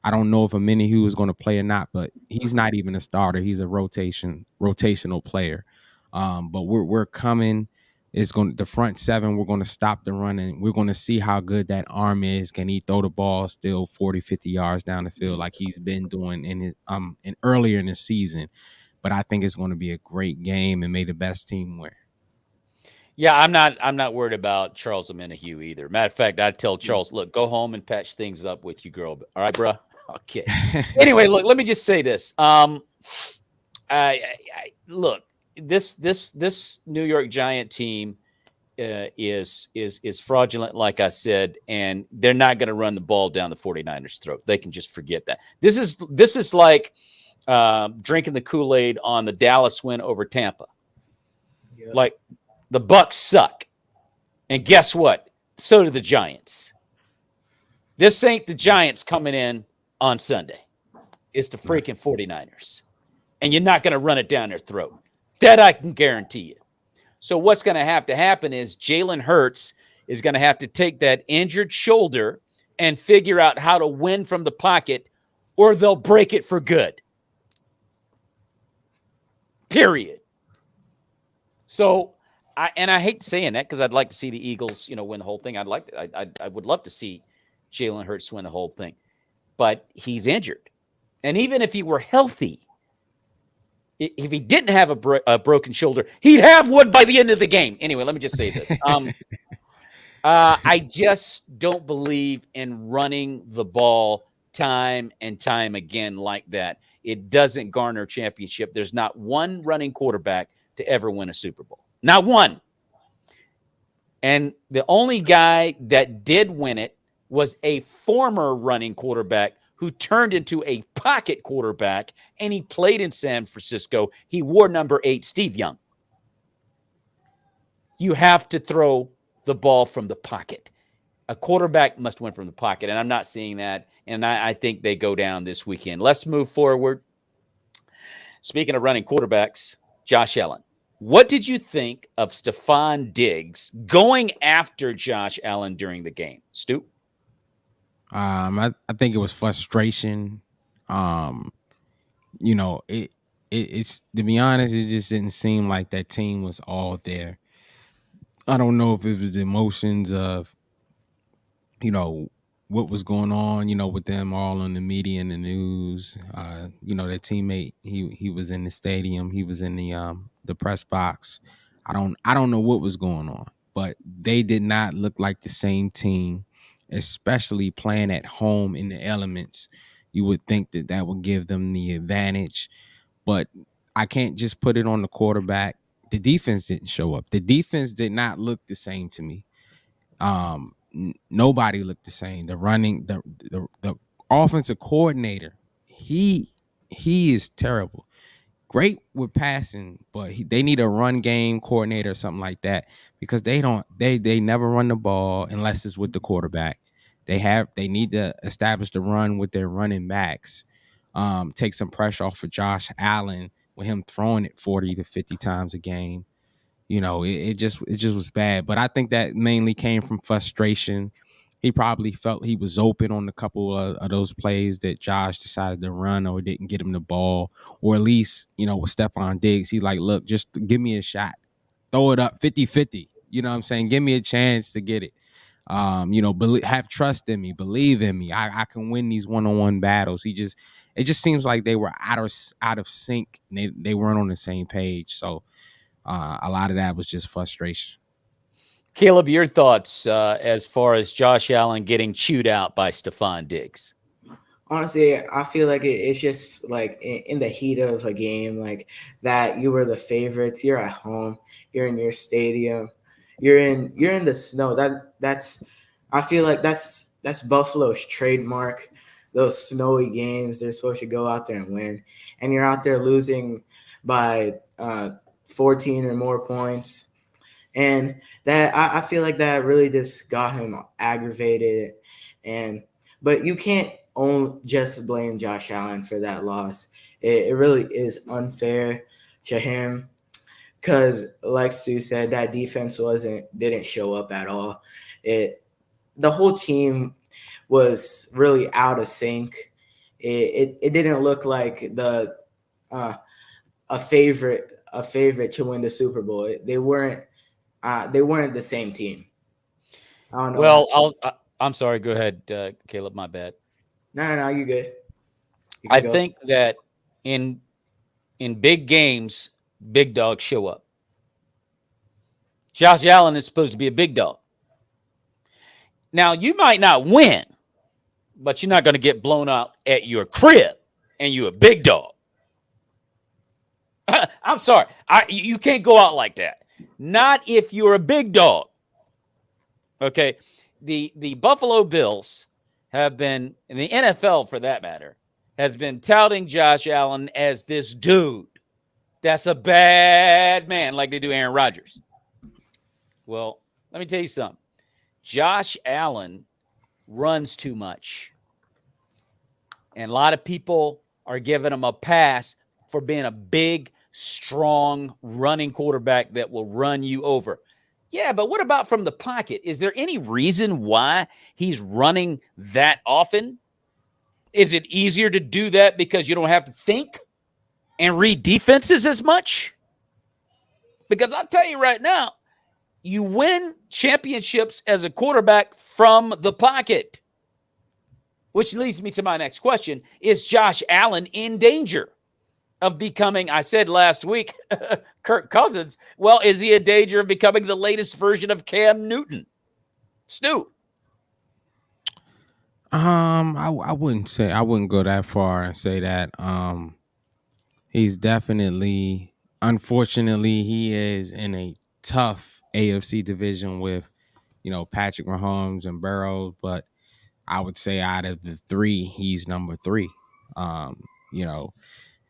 I don't know if Amenihu is going to play or not, but he's not even a starter. He's a rotational player. But we're coming. It's going the front seven. We're going to stop the run, and we're going to see how good that arm is. Can he throw the ball still 40, 50 yards down the field like he's been doing in his earlier in the season? But I think it's going to be a great game, and may the best team win. Yeah, I'm not worried about Charles Omenihu either. Matter of fact, I'd tell Charles, look, go home and patch things up with your girl. All right, bro? Okay. Anyway, look, let me just say this. Look, this New York Giant team is fraudulent, like I said, and they're not going to run the ball down the 49ers' throat. They can just forget that. This is like drinking the Kool-Aid on the Dallas win over Tampa. Yep. Like, the Bucs suck. And guess what? So do the Giants. This ain't the Giants coming in on Sunday. It's the freaking 49ers. And you're not going to run it down their throat. That I can guarantee you. So what's going to happen is Jalen Hurts is going to have to take that injured shoulder and figure out how to win from the pocket, or they'll break it for good. Period. So, I hate saying that because I'd like to see the Eagles, win the whole thing. I would love to see Jalen Hurts win the whole thing, but he's injured, and even if he were healthy, if he didn't have a broken shoulder, he'd have one by the end of the game. Anyway, let me just say this: I just don't believe in running the ball time and time again like that. It doesn't garner a championship. There's not one running quarterback to ever win a Super Bowl. Not one. And the only guy that did win it was a former running quarterback who turned into a pocket quarterback, and he played in San Francisco. He wore number 8, Steve Young. You have to throw the ball from the pocket. A quarterback must win from the pocket, and I'm not seeing that, and I think they go down this weekend. Let's move forward. Speaking of running quarterbacks, Josh Allen. What did you think of Stephon Diggs going after Josh Allen during the game? Stu? I think it was frustration. It's to be honest, it just didn't seem like that team was all there. I don't know if it was the emotions of, what was going on, with them all on the media and the news. Their teammate, he was in the stadium, he was in the press box. I don't know what was going on, but they did not look like the same team, especially playing at home in the elements. You would think that would give them the advantage, but I can't just put it on the quarterback. The defense didn't show up. The defense did not look the same to me. Nobody looked the same. The offensive coordinator, he is terrible. Great with passing, but they need a run game coordinator or something like that, because they never run the ball unless it's with the quarterback. They need to establish the run with their running backs. Take some pressure off of Josh Allen with him throwing it 40 to 50 times a game. It just was bad. But I think that mainly came from frustration. He probably felt he was open on a couple of those plays that Josh decided to run or didn't get him the ball. Or at least, with Stephon Diggs, he like, look, just give me a shot. Throw it up 50-50. You know what I'm saying? Give me a chance to get it. Have trust in me. Believe in me. I can win these one-on-one battles. It just seems like they were out of sync. And they weren't on the same page. So a lot of that was just frustration. Caleb, your thoughts as far as Josh Allen getting chewed out by Stephon Diggs? Honestly, I feel like it's just like in the heat of a game like that, you were the favorites. You're at home. You're in your stadium. You're in the snow. I feel like that's Buffalo's trademark. Those snowy games, they're supposed to go out there and win, and you're out there losing by 14 or more points. And that I feel like that really just got him aggravated. But you can't just blame Josh Allen for that loss. It really is unfair to him because, like Stu said, that defense didn't show up at all. The whole team was really out of sync. It didn't look like a favorite to win the Super Bowl. They weren't the same team. I don't know. Well, I'm sorry. Go ahead, Caleb. My bad. No, you good. I think that in big games, big dogs show up. Josh Allen is supposed to be a big dog. Now, you might not win, but you're not going to get blown out at your crib, and you're a big dog. I'm sorry. You can't go out like that. Not if you're a big dog. Okay. The Buffalo Bills have been, in the NFL for that matter, has been touting Josh Allen as this dude that's a bad man, like they do Aaron Rodgers. Well, let me tell you something. Josh Allen runs too much. And a lot of people are giving him a pass for being a big, strong running quarterback that will run you over. Yeah, but what about from the pocket? Is there any reason why he's running that often? Is it easier to do that because you don't have to think and read defenses as much? Because I'll tell you right now, you win championships as a quarterback from the pocket. Which leads me to my next question. Is Josh Allen in danger of becoming, I said last week, Kirk Cousins? Well, is he in danger of becoming the latest version of Cam Newton? Stu? I wouldn't go that far and say that. He's definitely, unfortunately, he is in a tough AFC division with, Patrick Mahomes and Burrow, but I would say out of the three, he's number three.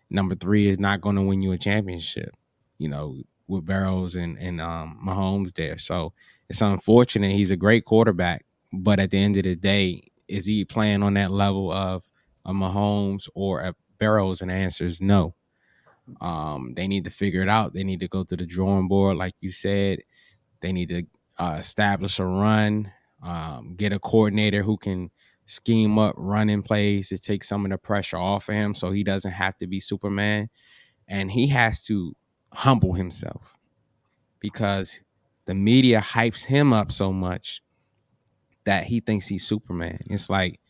Number three is not going to win you a championship, with Burrows and Mahomes there. So it's unfortunate. He's a great quarterback, but at the end of the day, is he playing on that level of a Mahomes or a Burrows? And the answer is no. They need to figure it out. They need to go to the drawing board, like you said. They need to establish a run, get a coordinator who can scheme up running plays to take some of the pressure off of him so he doesn't have to be Superman. And he has to humble himself because the media hypes him up so much that he thinks he's Superman. It's like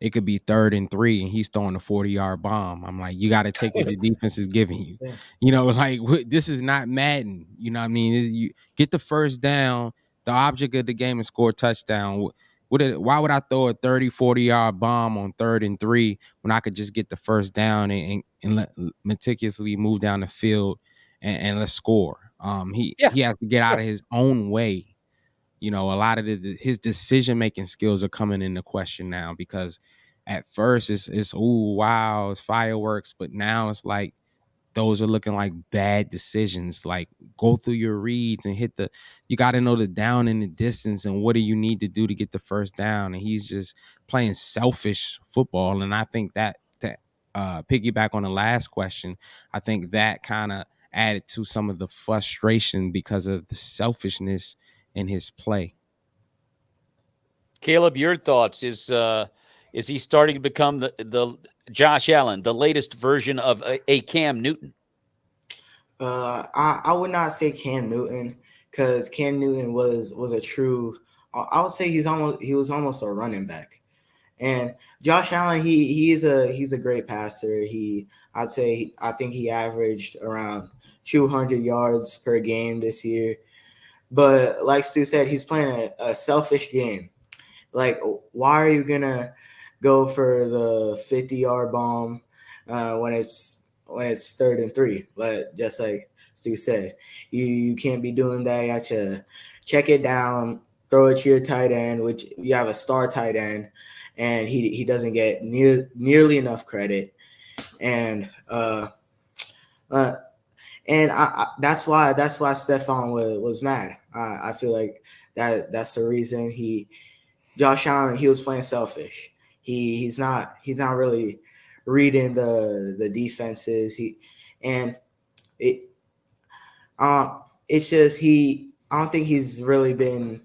it could be 3rd and 3 and he's throwing a 40-yard bomb. I'm like, you got to take what the defense is giving you. Yeah. You know, like this is not Madden. You know what I mean? You get the first down. The object of the game is score a touchdown. Why would I throw a 30, 40-yard bomb on 3rd and 3 when I could just get the first down and meticulously move down the field and let's score? He has to get out of his own way. You know, a lot of his decision-making skills are coming into question now because at first it's ooh, wow, it's fireworks. But now it's like those are looking like bad decisions. Like go through your reads and you got to know the down and the distance and what do you need to do to get the first down. And he's just playing selfish football. And I think that piggyback on the last question, I think that kind of added to some of the frustration because of the selfishness in his play. Caleb, your thoughts? Is he starting to become the Josh Allen, the latest version of a Cam Newton? I would not say Cam Newton because Cam Newton was a true. I would say he was almost a running back, and Josh Allen he's a great passer. I think he averaged around 200 yards per game this year. But like Stu said, he's playing a selfish game. Like, why are you gonna go for the 50-yard bomb when it's 3rd and 3? But just like Stu said, you can't be doing that. You have to check it down, throw it to your tight end, which you have a star tight end, and he doesn't get nearly enough credit. And that's why Stephon was mad. I feel like that's the reason Josh Allen, he was playing selfish. He's not really reading the defenses. It's just I don't think he's really been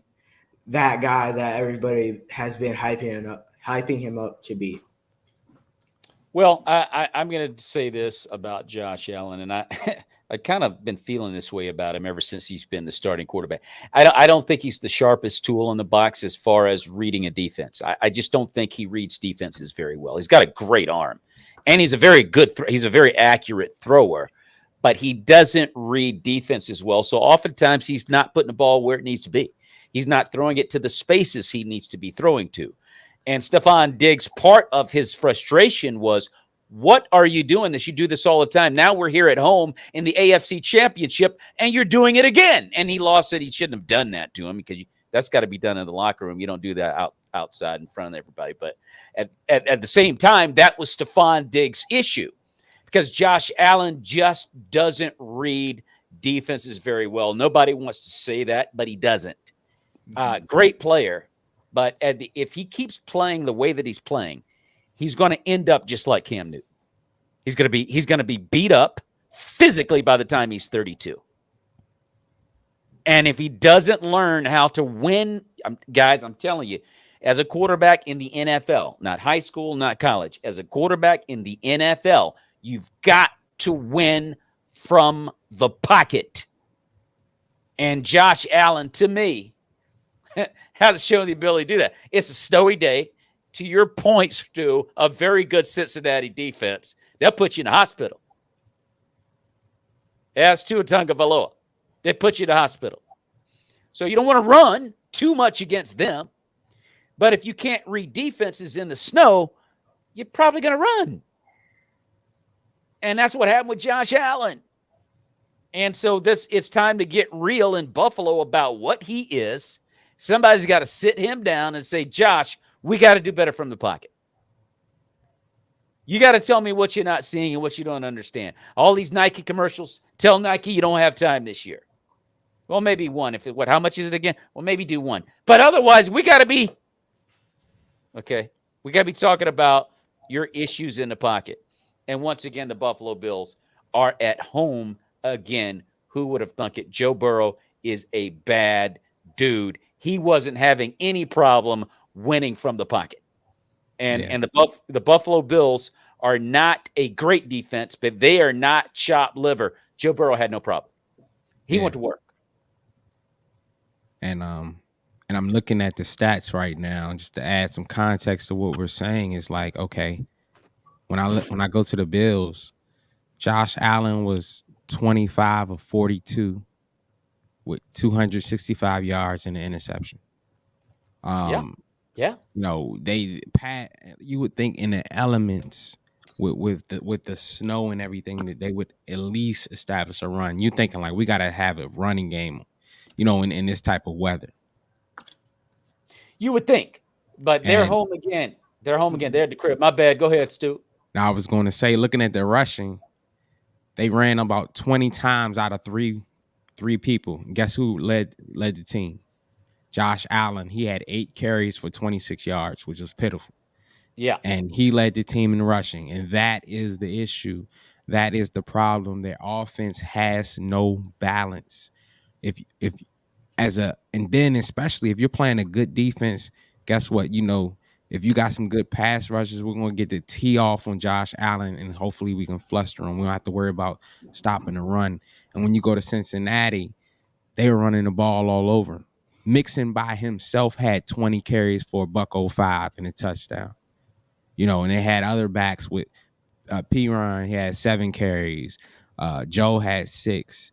that guy that everybody has been hyping him up to be. Well, I'm going to say this about Josh Allen, and I kind of been feeling this way about him ever since he's been the starting quarterback. I don't think he's the sharpest tool in the box as far as reading a defense. I just don't think he reads defenses very well. He's got a great arm, and he's a very good he's a very accurate thrower, but he doesn't read defenses well. So oftentimes he's not putting the ball where it needs to be. He's not throwing it to the spaces he needs to be throwing to. And Stefon Diggs, part of his frustration was, what are you doing this? You do this all the time. Now we're here at home in the AFC Championship, and you're doing it again. And he lost it. He shouldn't have done that to him because that's got to be done in the locker room. You don't do that outside in front of everybody. But at the same time, that was Stefon Diggs' issue because Josh Allen just doesn't read defenses very well. Nobody wants to say that, but he doesn't. Great player. But if he keeps playing the way that he's playing, he's going to end up just like Cam Newton. He's going to be beat up physically by the time he's 32. And if he doesn't learn how to win, guys, I'm telling you, as a quarterback in the NFL, not high school, not college, as a quarterback in the NFL, you've got to win from the pocket. And Josh Allen, to me, hasn't shown the ability to do that. It's a snowy day. To your point, Stu, a very good Cincinnati defense. They'll put you in the hospital. As Tua Tagovailoa, they put you in the hospital. So you don't want to run too much against them. But if you can't read defenses in the snow, you're probably going to run. And that's what happened with Josh Allen. And so it's time to get real in Buffalo about what he is. Somebody's got to sit him down and say, Josh, we got to do better from the pocket. You got to tell me what you're not seeing and what you don't understand. All these Nike commercials tell Nike you don't have time this year. Well, maybe one. How much is it again? Well, maybe do one. But otherwise, we got to be talking about your issues in the pocket. And once again, the Buffalo Bills are at home again. Who would have thunk it? Joe Burrow is a bad dude. He wasn't having any problem winning from the pocket. And the Buffalo Bills are not a great defense, but they are not chopped liver. Joe Burrow had no problem. He went to work. And I'm looking at the stats right now, just to add some context to what we're saying. Is like, okay, when I go to the Bills, Josh Allen was 25 of 42 with 265 yards and an interception. Yeah. You know, you would think in the elements with the snow and everything that they would at least establish a run. You're thinking like, we got to have a running game, you know, in this type of weather. You would think, but they're home again. They're home again. They're at the crib. My bad. Go ahead, Stu. Now I was going to say, looking at the rushing, they ran about 20 times out of three people. Guess who led the team? Josh Allen. He had 8 carries for 26 yards, which was pitiful. Yeah. And he led the team in rushing. And that is the issue. That is the problem. Their offense has no balance. And then especially if you're playing a good defense, guess what? You know, if you got some good pass rushes, we're going to get the tee off on Josh Allen, and hopefully we can fluster him. We don't have to worry about stopping the run. And when you go to Cincinnati, they were running the ball all over. Mixon by himself had 20 carries for $105 and a touchdown. You know, and they had other backs with P-Ryan. He had 7 carries. Joe had 6.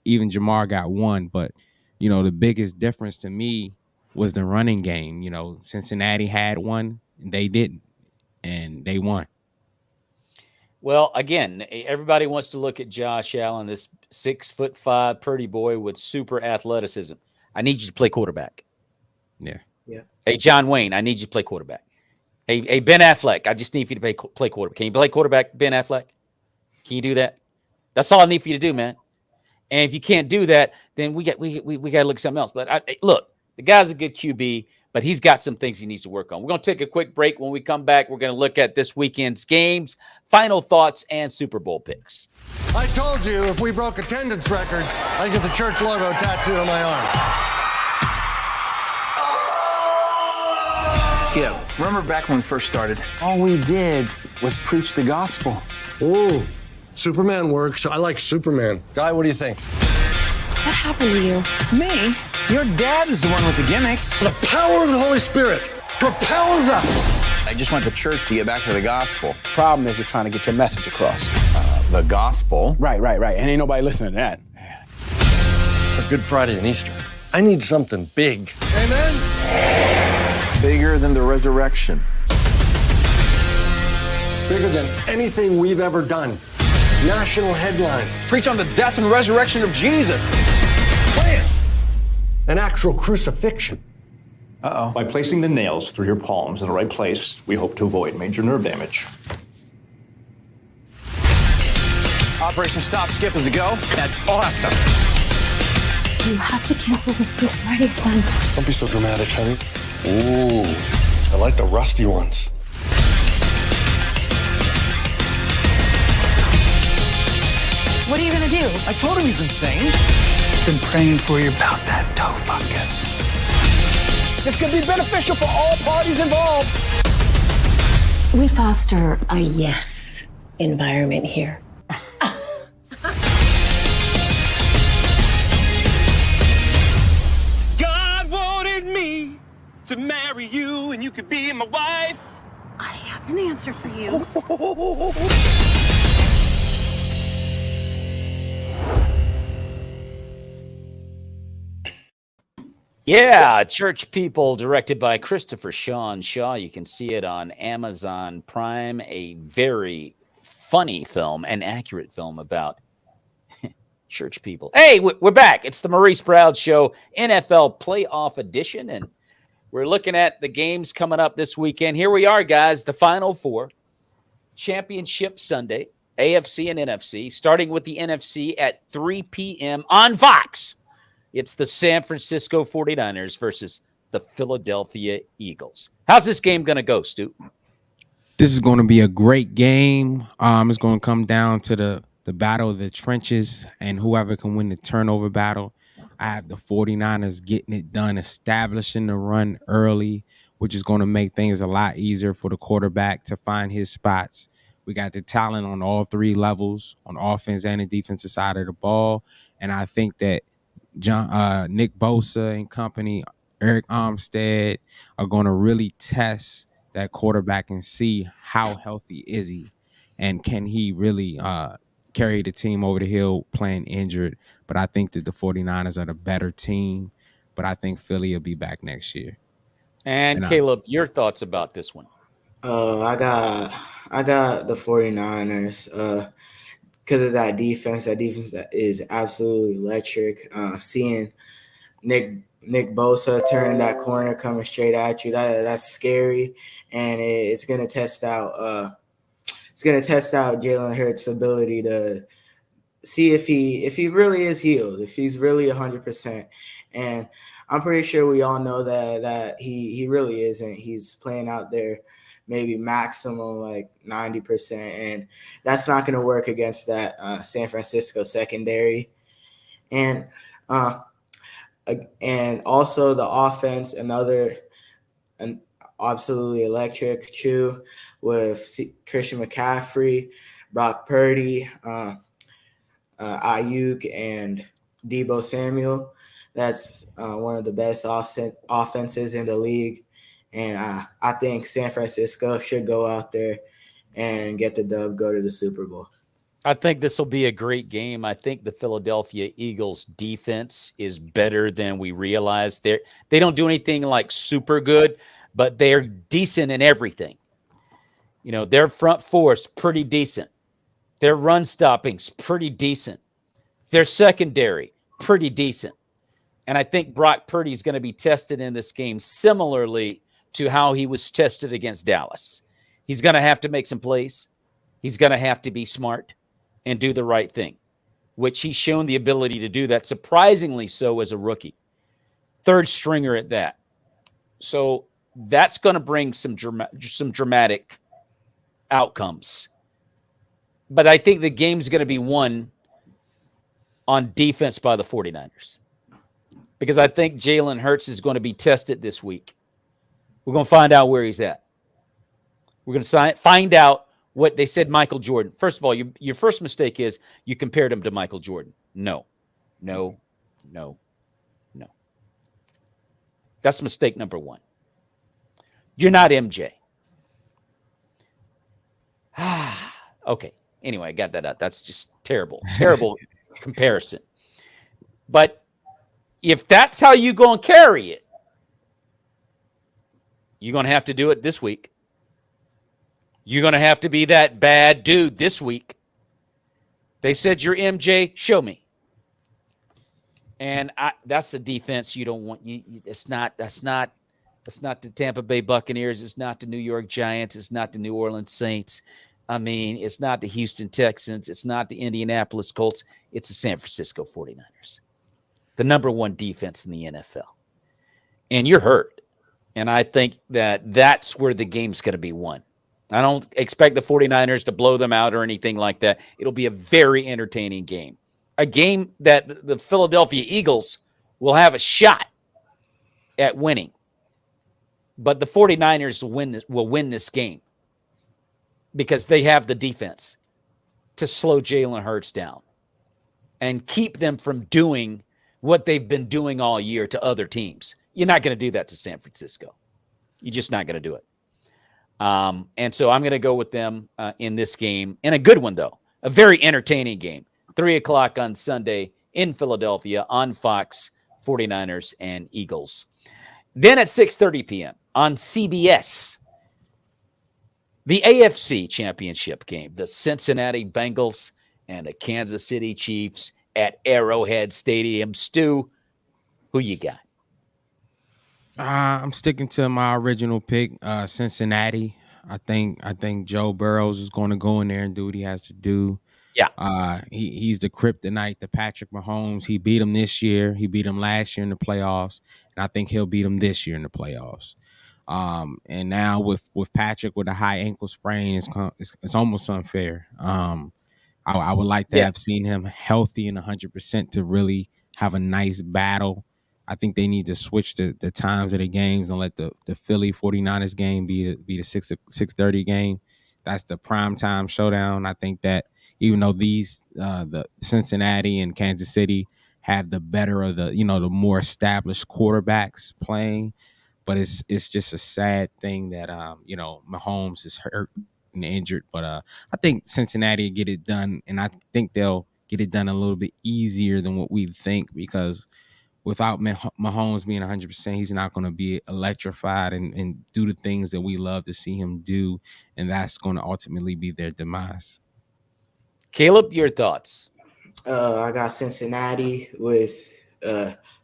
Even Jamar got 1. But, you know, the biggest difference to me was the running game. You know, Cincinnati had 1, and they didn't, and they won. Well, again, everybody wants to look at Josh Allen, this 6'5" pretty boy with super athleticism. I need you to play quarterback. Yeah. Hey, John Wayne, I need you to play quarterback. Hey, Ben Affleck, I just need for you to play quarterback. Can you play quarterback, Ben Affleck? Can you do that? That's all I need for you to do, man. And if you can't do that, then we got to look at something else. But look, the guy's a good QB, but he's got some things he needs to work on. We're going to take a quick break. When we come back, we're going to look at this weekend's games, final thoughts, and Super Bowl picks. I told you if we broke attendance records, I'd get the church logo tattooed on my arm. Yeah, remember back when we first started? All we did was preach the gospel. Ooh, Superman works. I like Superman. Guy, what do you think? What happened to you? Me? Your dad is the one with the gimmicks. The power of the Holy Spirit propels us. I just went to church to get back to the gospel. Problem is you're trying to get your message across. The gospel? Right. And ain't nobody listening to that. For Good Friday and Easter, I need something big. Amen? Bigger than the resurrection. Bigger than anything we've ever done. National headlines. Preach on the death and resurrection of Jesus. Bam! An actual crucifixion. Uh-oh. By placing the nails through your palms in the right place, we hope to avoid major nerve damage. Operation Stop Skip is a go. That's awesome. You have to cancel this Good Friday stunt. Don't be so dramatic, honey. Ooh, I like the rusty ones. What are you gonna do? I told him he's insane. Been praying for you about that toe fungus. This could be beneficial for all parties involved. We foster a yes environment here. God wanted me to marry you and you could be my wife. I have an answer for you. Yeah, Church People, directed by Christopher Sean Shaw. You can see it on Amazon Prime. A very funny film, an accurate film about church people. Hey, we're back. It's the Maurice Proud Show, NFL Playoff Edition, and we're looking at the games coming up this weekend. Here we are, guys, the Final Four, Championship Sunday, AFC and NFC, starting with the NFC at 3 p.m. on Fox. It's the San Francisco 49ers versus the Philadelphia Eagles. How's this game going to go, Stu? This is going to be a great game. It's going to come down to the battle of the trenches and whoever can win the turnover battle. I have the 49ers getting it done, establishing the run early, which is going to make things a lot easier for the quarterback to find his spots. We got the talent on all three levels, on offense and the defensive side of the ball. And I think that Nick Bosa and company, Eric Armstead, are going to really test that quarterback and see how healthy is he, and can he really carry the team over the hill playing injured. But I think that the 49ers are the better team, but I think Philly will be back next year. And Caleb, your thoughts about this one? I got the 49ers because of that defense. That defense is absolutely electric. Seeing Nick Bosa turn that corner coming straight at you, that's scary, and it's gonna test out Jalen Hurts' ability to see if he really is healed, if he's really 100%. And I'm pretty sure we all know that he really isn't. He's playing out there maybe maximum like 90%, and that's not going to work against that San Francisco secondary. And also the offense, absolutely electric too, with Christian McCaffrey, Brock Purdy, Ayuk, and Deebo Samuel. That's one of the best offenses in the league. And I think San Francisco should go out there and get the dub, go to the Super Bowl. I think this will be a great game. I think the Philadelphia Eagles defense is better than we realize. They don't do anything like super good, but they're decent in everything. You know, their front four is pretty decent. Their run stopping's pretty decent. Their secondary, pretty decent. And I think Brock Purdy is going to be tested in this game similarly to how he was tested against Dallas. He's going to have to make some plays. He's going to have to be smart and do the right thing, which he's shown the ability to do that, surprisingly so as a rookie. Third stringer at that. So that's going to bring some dramatic outcomes. But I think the game's going to be won on defense by the 49ers, because I think Jalen Hurts is going to be tested this week. We're going to find out where he's at. We're going to find out what they said Michael Jordan. First of all, your first mistake is you compared him to Michael Jordan. No. That's mistake number one. You're not MJ. Okay. Anyway, I got that out. That's just terrible comparison. But if that's how you going to carry it, you're going to have to do it this week. You're going to have to be that bad dude this week. They said you're MJ, show me. And that's the defense you don't want. That's not the Tampa Bay Buccaneers. It's not the New York Giants. It's not the New Orleans Saints. I mean, it's not the Houston Texans. It's not the Indianapolis Colts. It's the San Francisco 49ers, the number one defense in the NFL. And you're hurt. And I think that's where the game's going to be won. I don't expect the 49ers to blow them out or anything like that. It'll be a very entertaining game. A game that the Philadelphia Eagles will have a shot at winning. But the 49ers will win this game because they have the defense to slow Jalen Hurts down and keep them from doing what they've been doing all year to other teams. You're not going to do that to San Francisco. You're just not going to do it. And so I'm going to go with them in this game. And a good one, though. A very entertaining game. 3 o'clock on Sunday in Philadelphia on Fox, 49ers and Eagles. Then at 6:30 p.m. on CBS, the AFC Championship game. The Cincinnati Bengals and the Kansas City Chiefs at Arrowhead Stadium. Stu, who you got? I'm sticking to my original pick, Cincinnati. I think Joe Burrows is going to go in there and do what he has to do. Yeah. He's the kryptonite to Patrick Mahomes. He beat him this year. He beat him last year in the playoffs, and I think he'll beat him this year in the playoffs. And now with Patrick with a high ankle sprain, it's almost unfair. I would like to have seen him healthy and 100% to really have a nice battle. I think they need to switch the times of the games and let the Philly 49ers game be the 6:30 game. That's the prime time showdown. I think that even though these the Cincinnati and Kansas City have the better of the the more established quarterbacks playing, but it's just a sad thing that Mahomes is hurt and injured. But I think Cincinnati get it done, and I think they'll get it done a little bit easier than what we think, because without Mahomes being 100%, he's not going to be electrified and do the things that we love to see him do, and that's going to ultimately be their demise. Caleb, your thoughts? I got Cincinnati with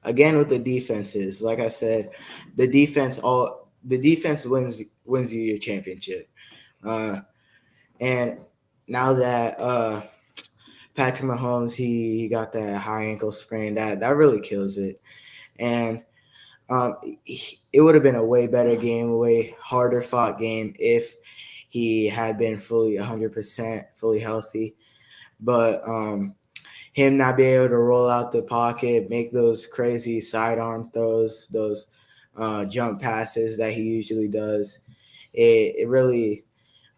again with the defenses. Like I said, the defense wins you your championship. And now that Patrick Mahomes, he got that high ankle sprain, that really kills it. And it would have been a way better game, a way harder fought game if he had been fully 100%, fully healthy. But him not being able to roll out the pocket, make those crazy sidearm throws, those jump passes that he usually does, it really,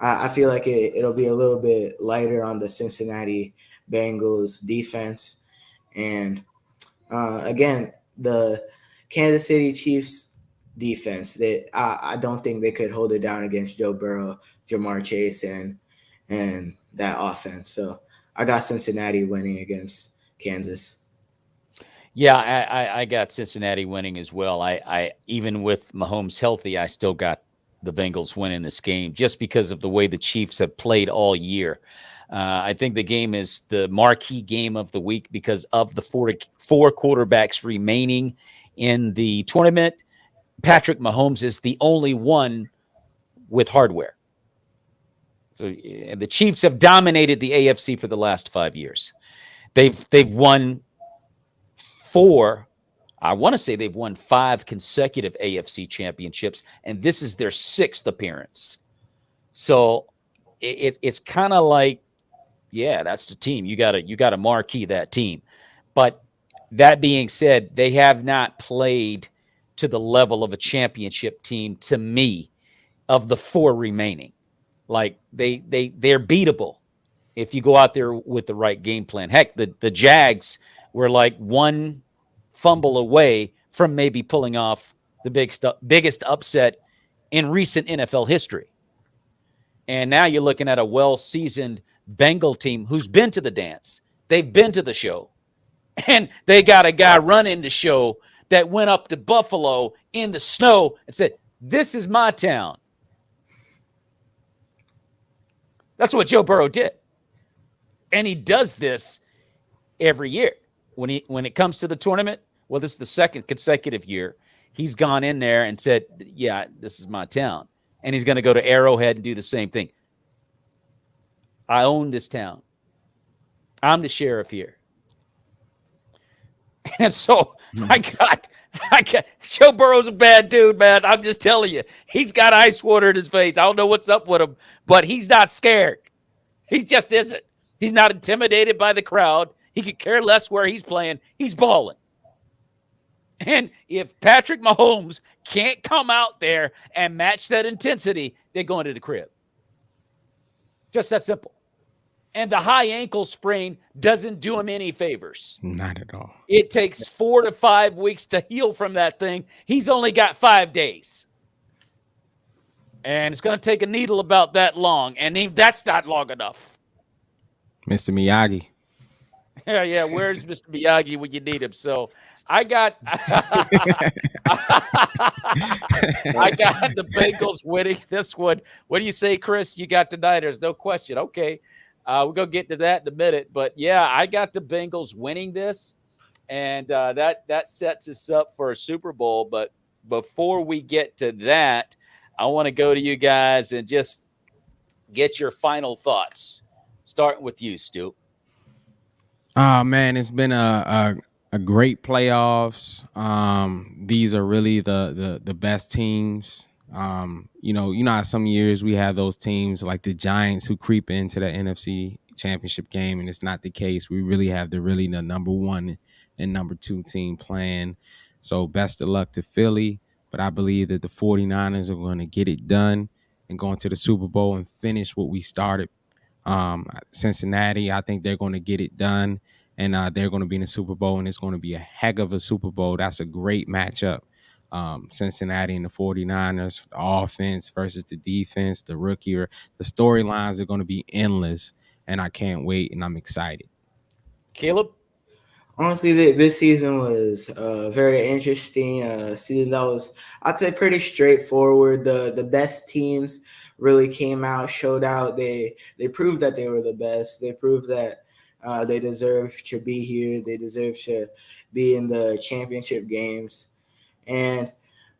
I feel like it'll be a little bit lighter on the Cincinnati Bengals defense. And again, the Kansas City Chiefs defense, that I don't think they could hold it down against Joe Burrow, Jamar Chase, and that offense. So I got Cincinnati winning against Kansas. Yeah, I got Cincinnati winning as well. I even with Mahomes healthy, I still got the Bengals winning this game just because of the way the Chiefs have played all year. I think the game is the marquee game of the week because of the four quarterbacks remaining in the tournament. Patrick Mahomes is the only one with hardware. So the Chiefs have dominated the AFC for the last 5 years. They've won 4. I want to say they've won 5 consecutive AFC championships, and this is their 6th appearance. So it's kind of like, yeah, that's the team. You got to marquee that team. But that being said, they have not played to the level of a championship team to me of the 4 remaining. Like they're beatable if you go out there with the right game plan. Heck, the Jags were like one fumble away from maybe pulling off the biggest upset in recent NFL history. And now you're looking at a well-seasoned Bengal team who's been to the dance. They've been to the show. And they got a guy running the show that went up to Buffalo in the snow and said, "This is my town." That's what Joe Burrow did. And he does this every year. When it comes to the tournament, well, this is the 2nd consecutive year, he's gone in there and said, "Yeah, this is my town." And he's going to go to Arrowhead and do the same thing. I own this town. I'm the sheriff here. And so I got Joe Burrow's a bad dude, man. I'm just telling you. He's got ice water in his face. I don't know what's up with him, but he's not scared. He just isn't. He's not intimidated by the crowd. He could care less where he's playing. He's balling. And if Patrick Mahomes can't come out there and match that intensity, they're going to the crib. Just that simple. And the high ankle sprain doesn't do him any favors. Not at all. It takes 4 to 5 weeks to heal from that thing. He's only got 5 days. And it's going to take a needle about that long. And that's not long enough. Mr. Miyagi. Yeah. Where's Mr. Miyagi when you need him? So I got the Bengals winning this one. What do you say, Chris? You got the Niners, no question. Okay. We're going to get to that in a minute. But, yeah, I got the Bengals winning this, and that sets us up for a Super Bowl. But before we get to that, I want to go to you guys and just get your final thoughts, starting with you, Stu. Oh, man, it's been a great playoffs. These are really the best teams. You know how some years we have those teams like the Giants who creep into the NFC championship game, and it's not the case. We really have the number 1 and number 2 team playing. So best of luck to Philly, but I believe that the 49ers are going to get it done and go into the Super Bowl and finish what we started. Cincinnati, I think they're going to get it done, and they're going to be in the Super Bowl, and it's going to be a heck of a Super Bowl. That's a great matchup. Cincinnati and the 49ers, the offense versus the defense, the rookie, or the storylines are going to be endless, and I can't wait, and I'm excited. Caleb? Honestly, this season was very interesting. Season that was, I'd say, pretty straightforward. The best teams really came out, showed out. They proved that they were the best. They proved that they deserve to be here. They deserve to be in the championship games. And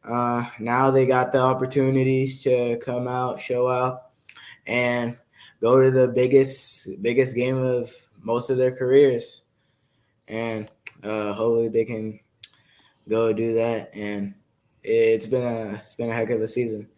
now they got the opportunities to come out, show out, and go to the biggest game of most of their careers. And hopefully they can go do that. And it's been a heck of a season.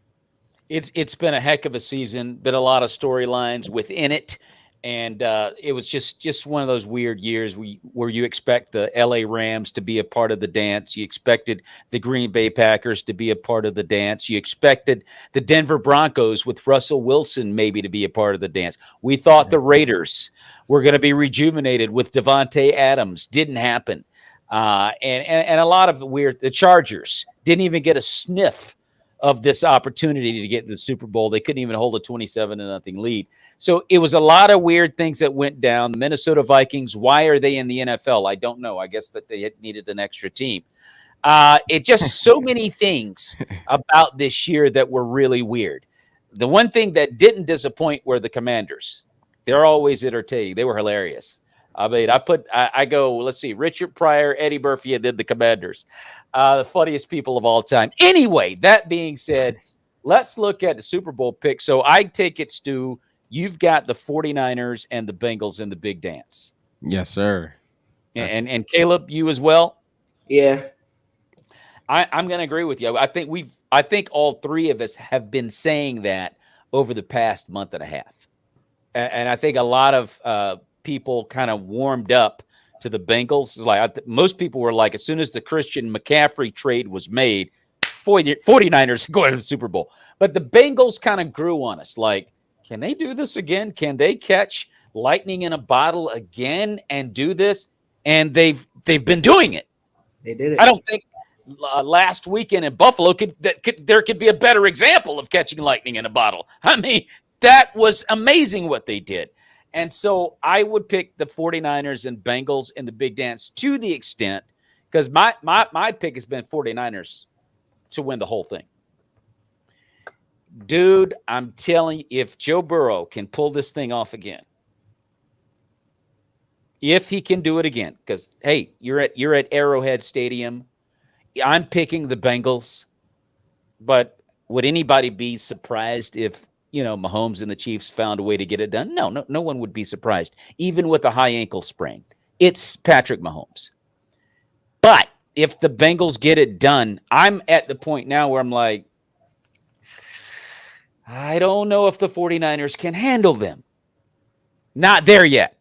It's been a heck of a season, been a lot of storylines within it. And it was just one of those weird years where you expect the LA Rams to be a part of the dance. You expected the Green Bay Packers to be a part of the dance. You expected the Denver Broncos with Russell Wilson maybe to be a part of the dance. We thought the Raiders were going to be rejuvenated with Devontae Adams. Didn't happen. And a lot of the Chargers didn't even get a sniff of this opportunity to get in the Super Bowl. They couldn't even hold a 27-0 lead. So it was a lot of weird things that went down. The Minnesota Vikings, why are they in the NFL? I don't know. I guess that they needed an extra team. It just so many things about this year that were really weird. The one thing that didn't disappoint were the Commanders. They're always entertaining. They were hilarious. I mean, I go, let's see, Richard Pryor, Eddie Murphy, and then the Commanders. The funniest people of all time. Anyway, that being said, let's look at the Super Bowl pick. So I take it, Stu, you've got the 49ers and the Bengals in the big dance. Yes, sir. And Caleb, you as well? Yeah. I'm going to agree with you. I think all three of us have been saying that over the past month and a half. And I think a lot of people kind of warmed up to the Bengals. Like most people were like, as soon as the Christian McCaffrey trade was made, 49ers going to the Super Bowl. But the Bengals kind of grew on us. Like, can they do this again? Can they catch lightning in a bottle again and do this? And they've been doing it. They did it. I don't think last weekend in Buffalo there could be a better example of catching lightning in a bottle. I mean, that was amazing what they did. And so I would pick the 49ers and Bengals in the big dance to the extent, because my pick has been 49ers to win the whole thing. Dude, I'm telling you, if Joe Burrow can pull this thing off again, if he can do it again, because, hey, you're at Arrowhead Stadium. I'm picking the Bengals, but would anybody be surprised if Mahomes and the Chiefs found a way to get it done? No one would be surprised, even with a high ankle sprain. It's Patrick Mahomes. But if the Bengals get it done, I'm at the point now where I'm like, I don't know if the 49ers can handle them. Not there yet.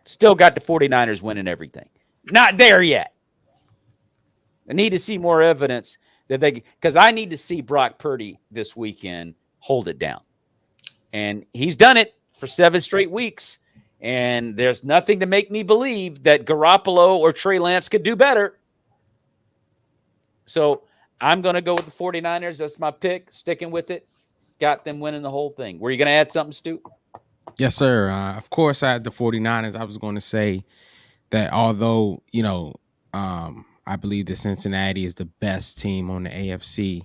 Still got the 49ers winning everything. Not there yet. I need to see more evidence because I need to see Brock Purdy this weekend hold it down. And he's done it for 7 straight weeks. And there's nothing to make me believe that Garoppolo or Trey Lance could do better. So I'm going to go with the 49ers. That's my pick. Sticking with it. Got them winning the whole thing. Were you going to add something, Stu? Yes, sir. Of course, I had the 49ers. I was going to say that although, I believe that Cincinnati is the best team on the AFC,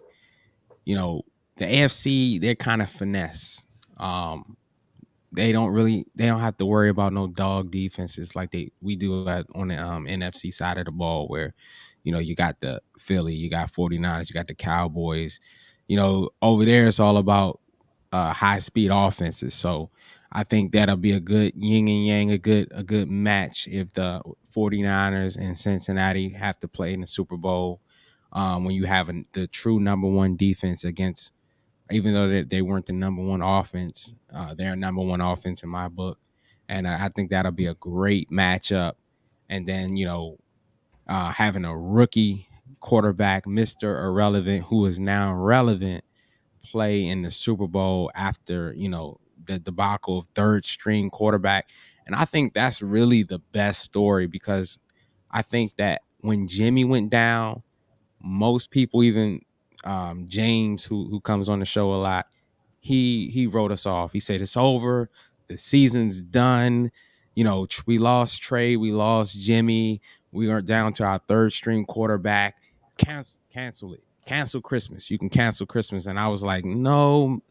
the AFC, they're kind of finesse. They don't have to worry about no dog defenses like we do on the NFC side of the ball, where you got the Philly, you got 49ers, you got the Cowboys. Over there it's all about high speed offenses. So I think that'll be a good yin and yang, a good match if the 49ers and Cincinnati have to play in the Super Bowl, when you have the true number one defense against. Even though they weren't the number one offense, they're number one offense in my book. And I think that'll be a great matchup. And then, having a rookie quarterback, Mr. Irrelevant, who is now relevant, play in the Super Bowl after, the debacle of third string quarterback. And I think that's really the best story, because I think that when Jimmy went down, most people, even James, who comes on the show a lot, he wrote us off. He said it's over, the season's done. We lost Trey, we lost Jimmy, we are down to our third string quarterback. Cancel it. Cancel Christmas. You can cancel Christmas. And I was like, no,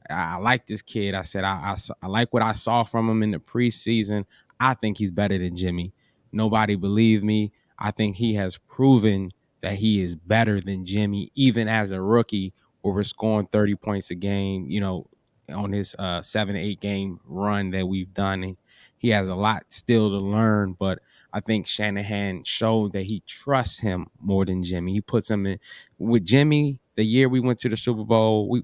I like this kid. I said I like what I saw from him in the preseason. I think he's better than Jimmy. Nobody believed me. I think he has proven that he is better than Jimmy, even as a rookie, where we're scoring 30 points a game, on his 7 to 8 game run that we've done. And he has a lot still to learn, but I think Shanahan showed that he trusts him more than Jimmy. He puts him in with Jimmy. The year we went to the Super Bowl,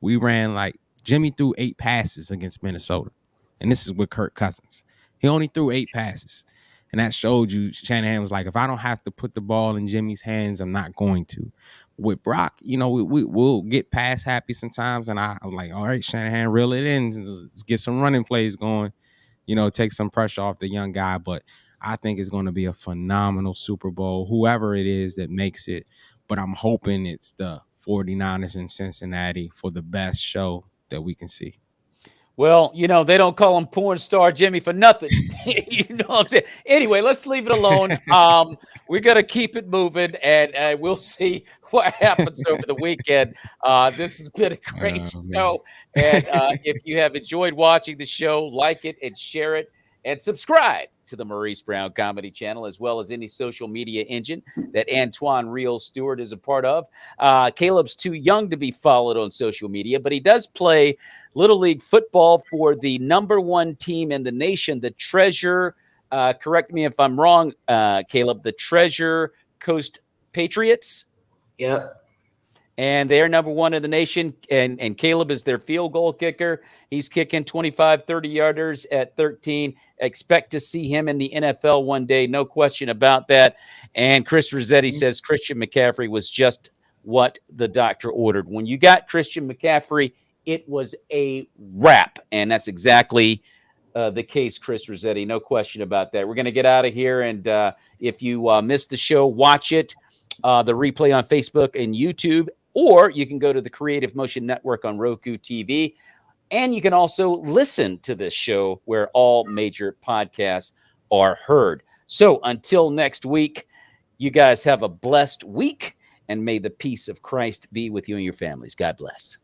we ran like Jimmy threw 8 passes against Minnesota. And this is with Kirk Cousins. He only threw 8 passes. And that showed you Shanahan was like, if I don't have to put the ball in Jimmy's hands, I'm not going to. With Brock, we'll get pass happy sometimes. And I'm like, all right, Shanahan, reel it in. Let's get some running plays going, take some pressure off the young guy. But I think it's going to be a phenomenal Super Bowl, whoever it is that makes it. But I'm hoping it's the 49ers in Cincinnati for the best show that we can see. Well, they don't call him porn star Jimmy for nothing. You know what I'm saying? Anyway, let's leave it alone. We're going to keep it moving, and we'll see what happens over the weekend. This has been a great show. And if you have enjoyed watching the show, like it and share it and subscribe to the Maurice Brown Comedy Channel, as well as any social media engine that Antoine Real Stewart is a part of. Caleb's too young to be followed on social media, but he does play Little League football for the #1 team in the nation, the Treasure. Correct me if I'm wrong, Caleb. The Treasure Coast Patriots. Yep. And they're #1 in the nation. And Caleb is their field goal kicker. He's kicking 25, 30-yarders at 13. Expect to see him in the NFL one day. No question about that. And Chris Rossetti says Christian McCaffrey was just what the doctor ordered. When you got Christian McCaffrey, it was a wrap. And that's exactly the case, Chris Rossetti. No question about that. We're going to get out of here. And if you missed the show, watch it. The replay on Facebook and YouTube. Or you can go to the Creative Motion Network on Roku TV. And you can also listen to this show where all major podcasts are heard. So until next week, you guys have a blessed week, and may the peace of Christ be with you and your families. God bless.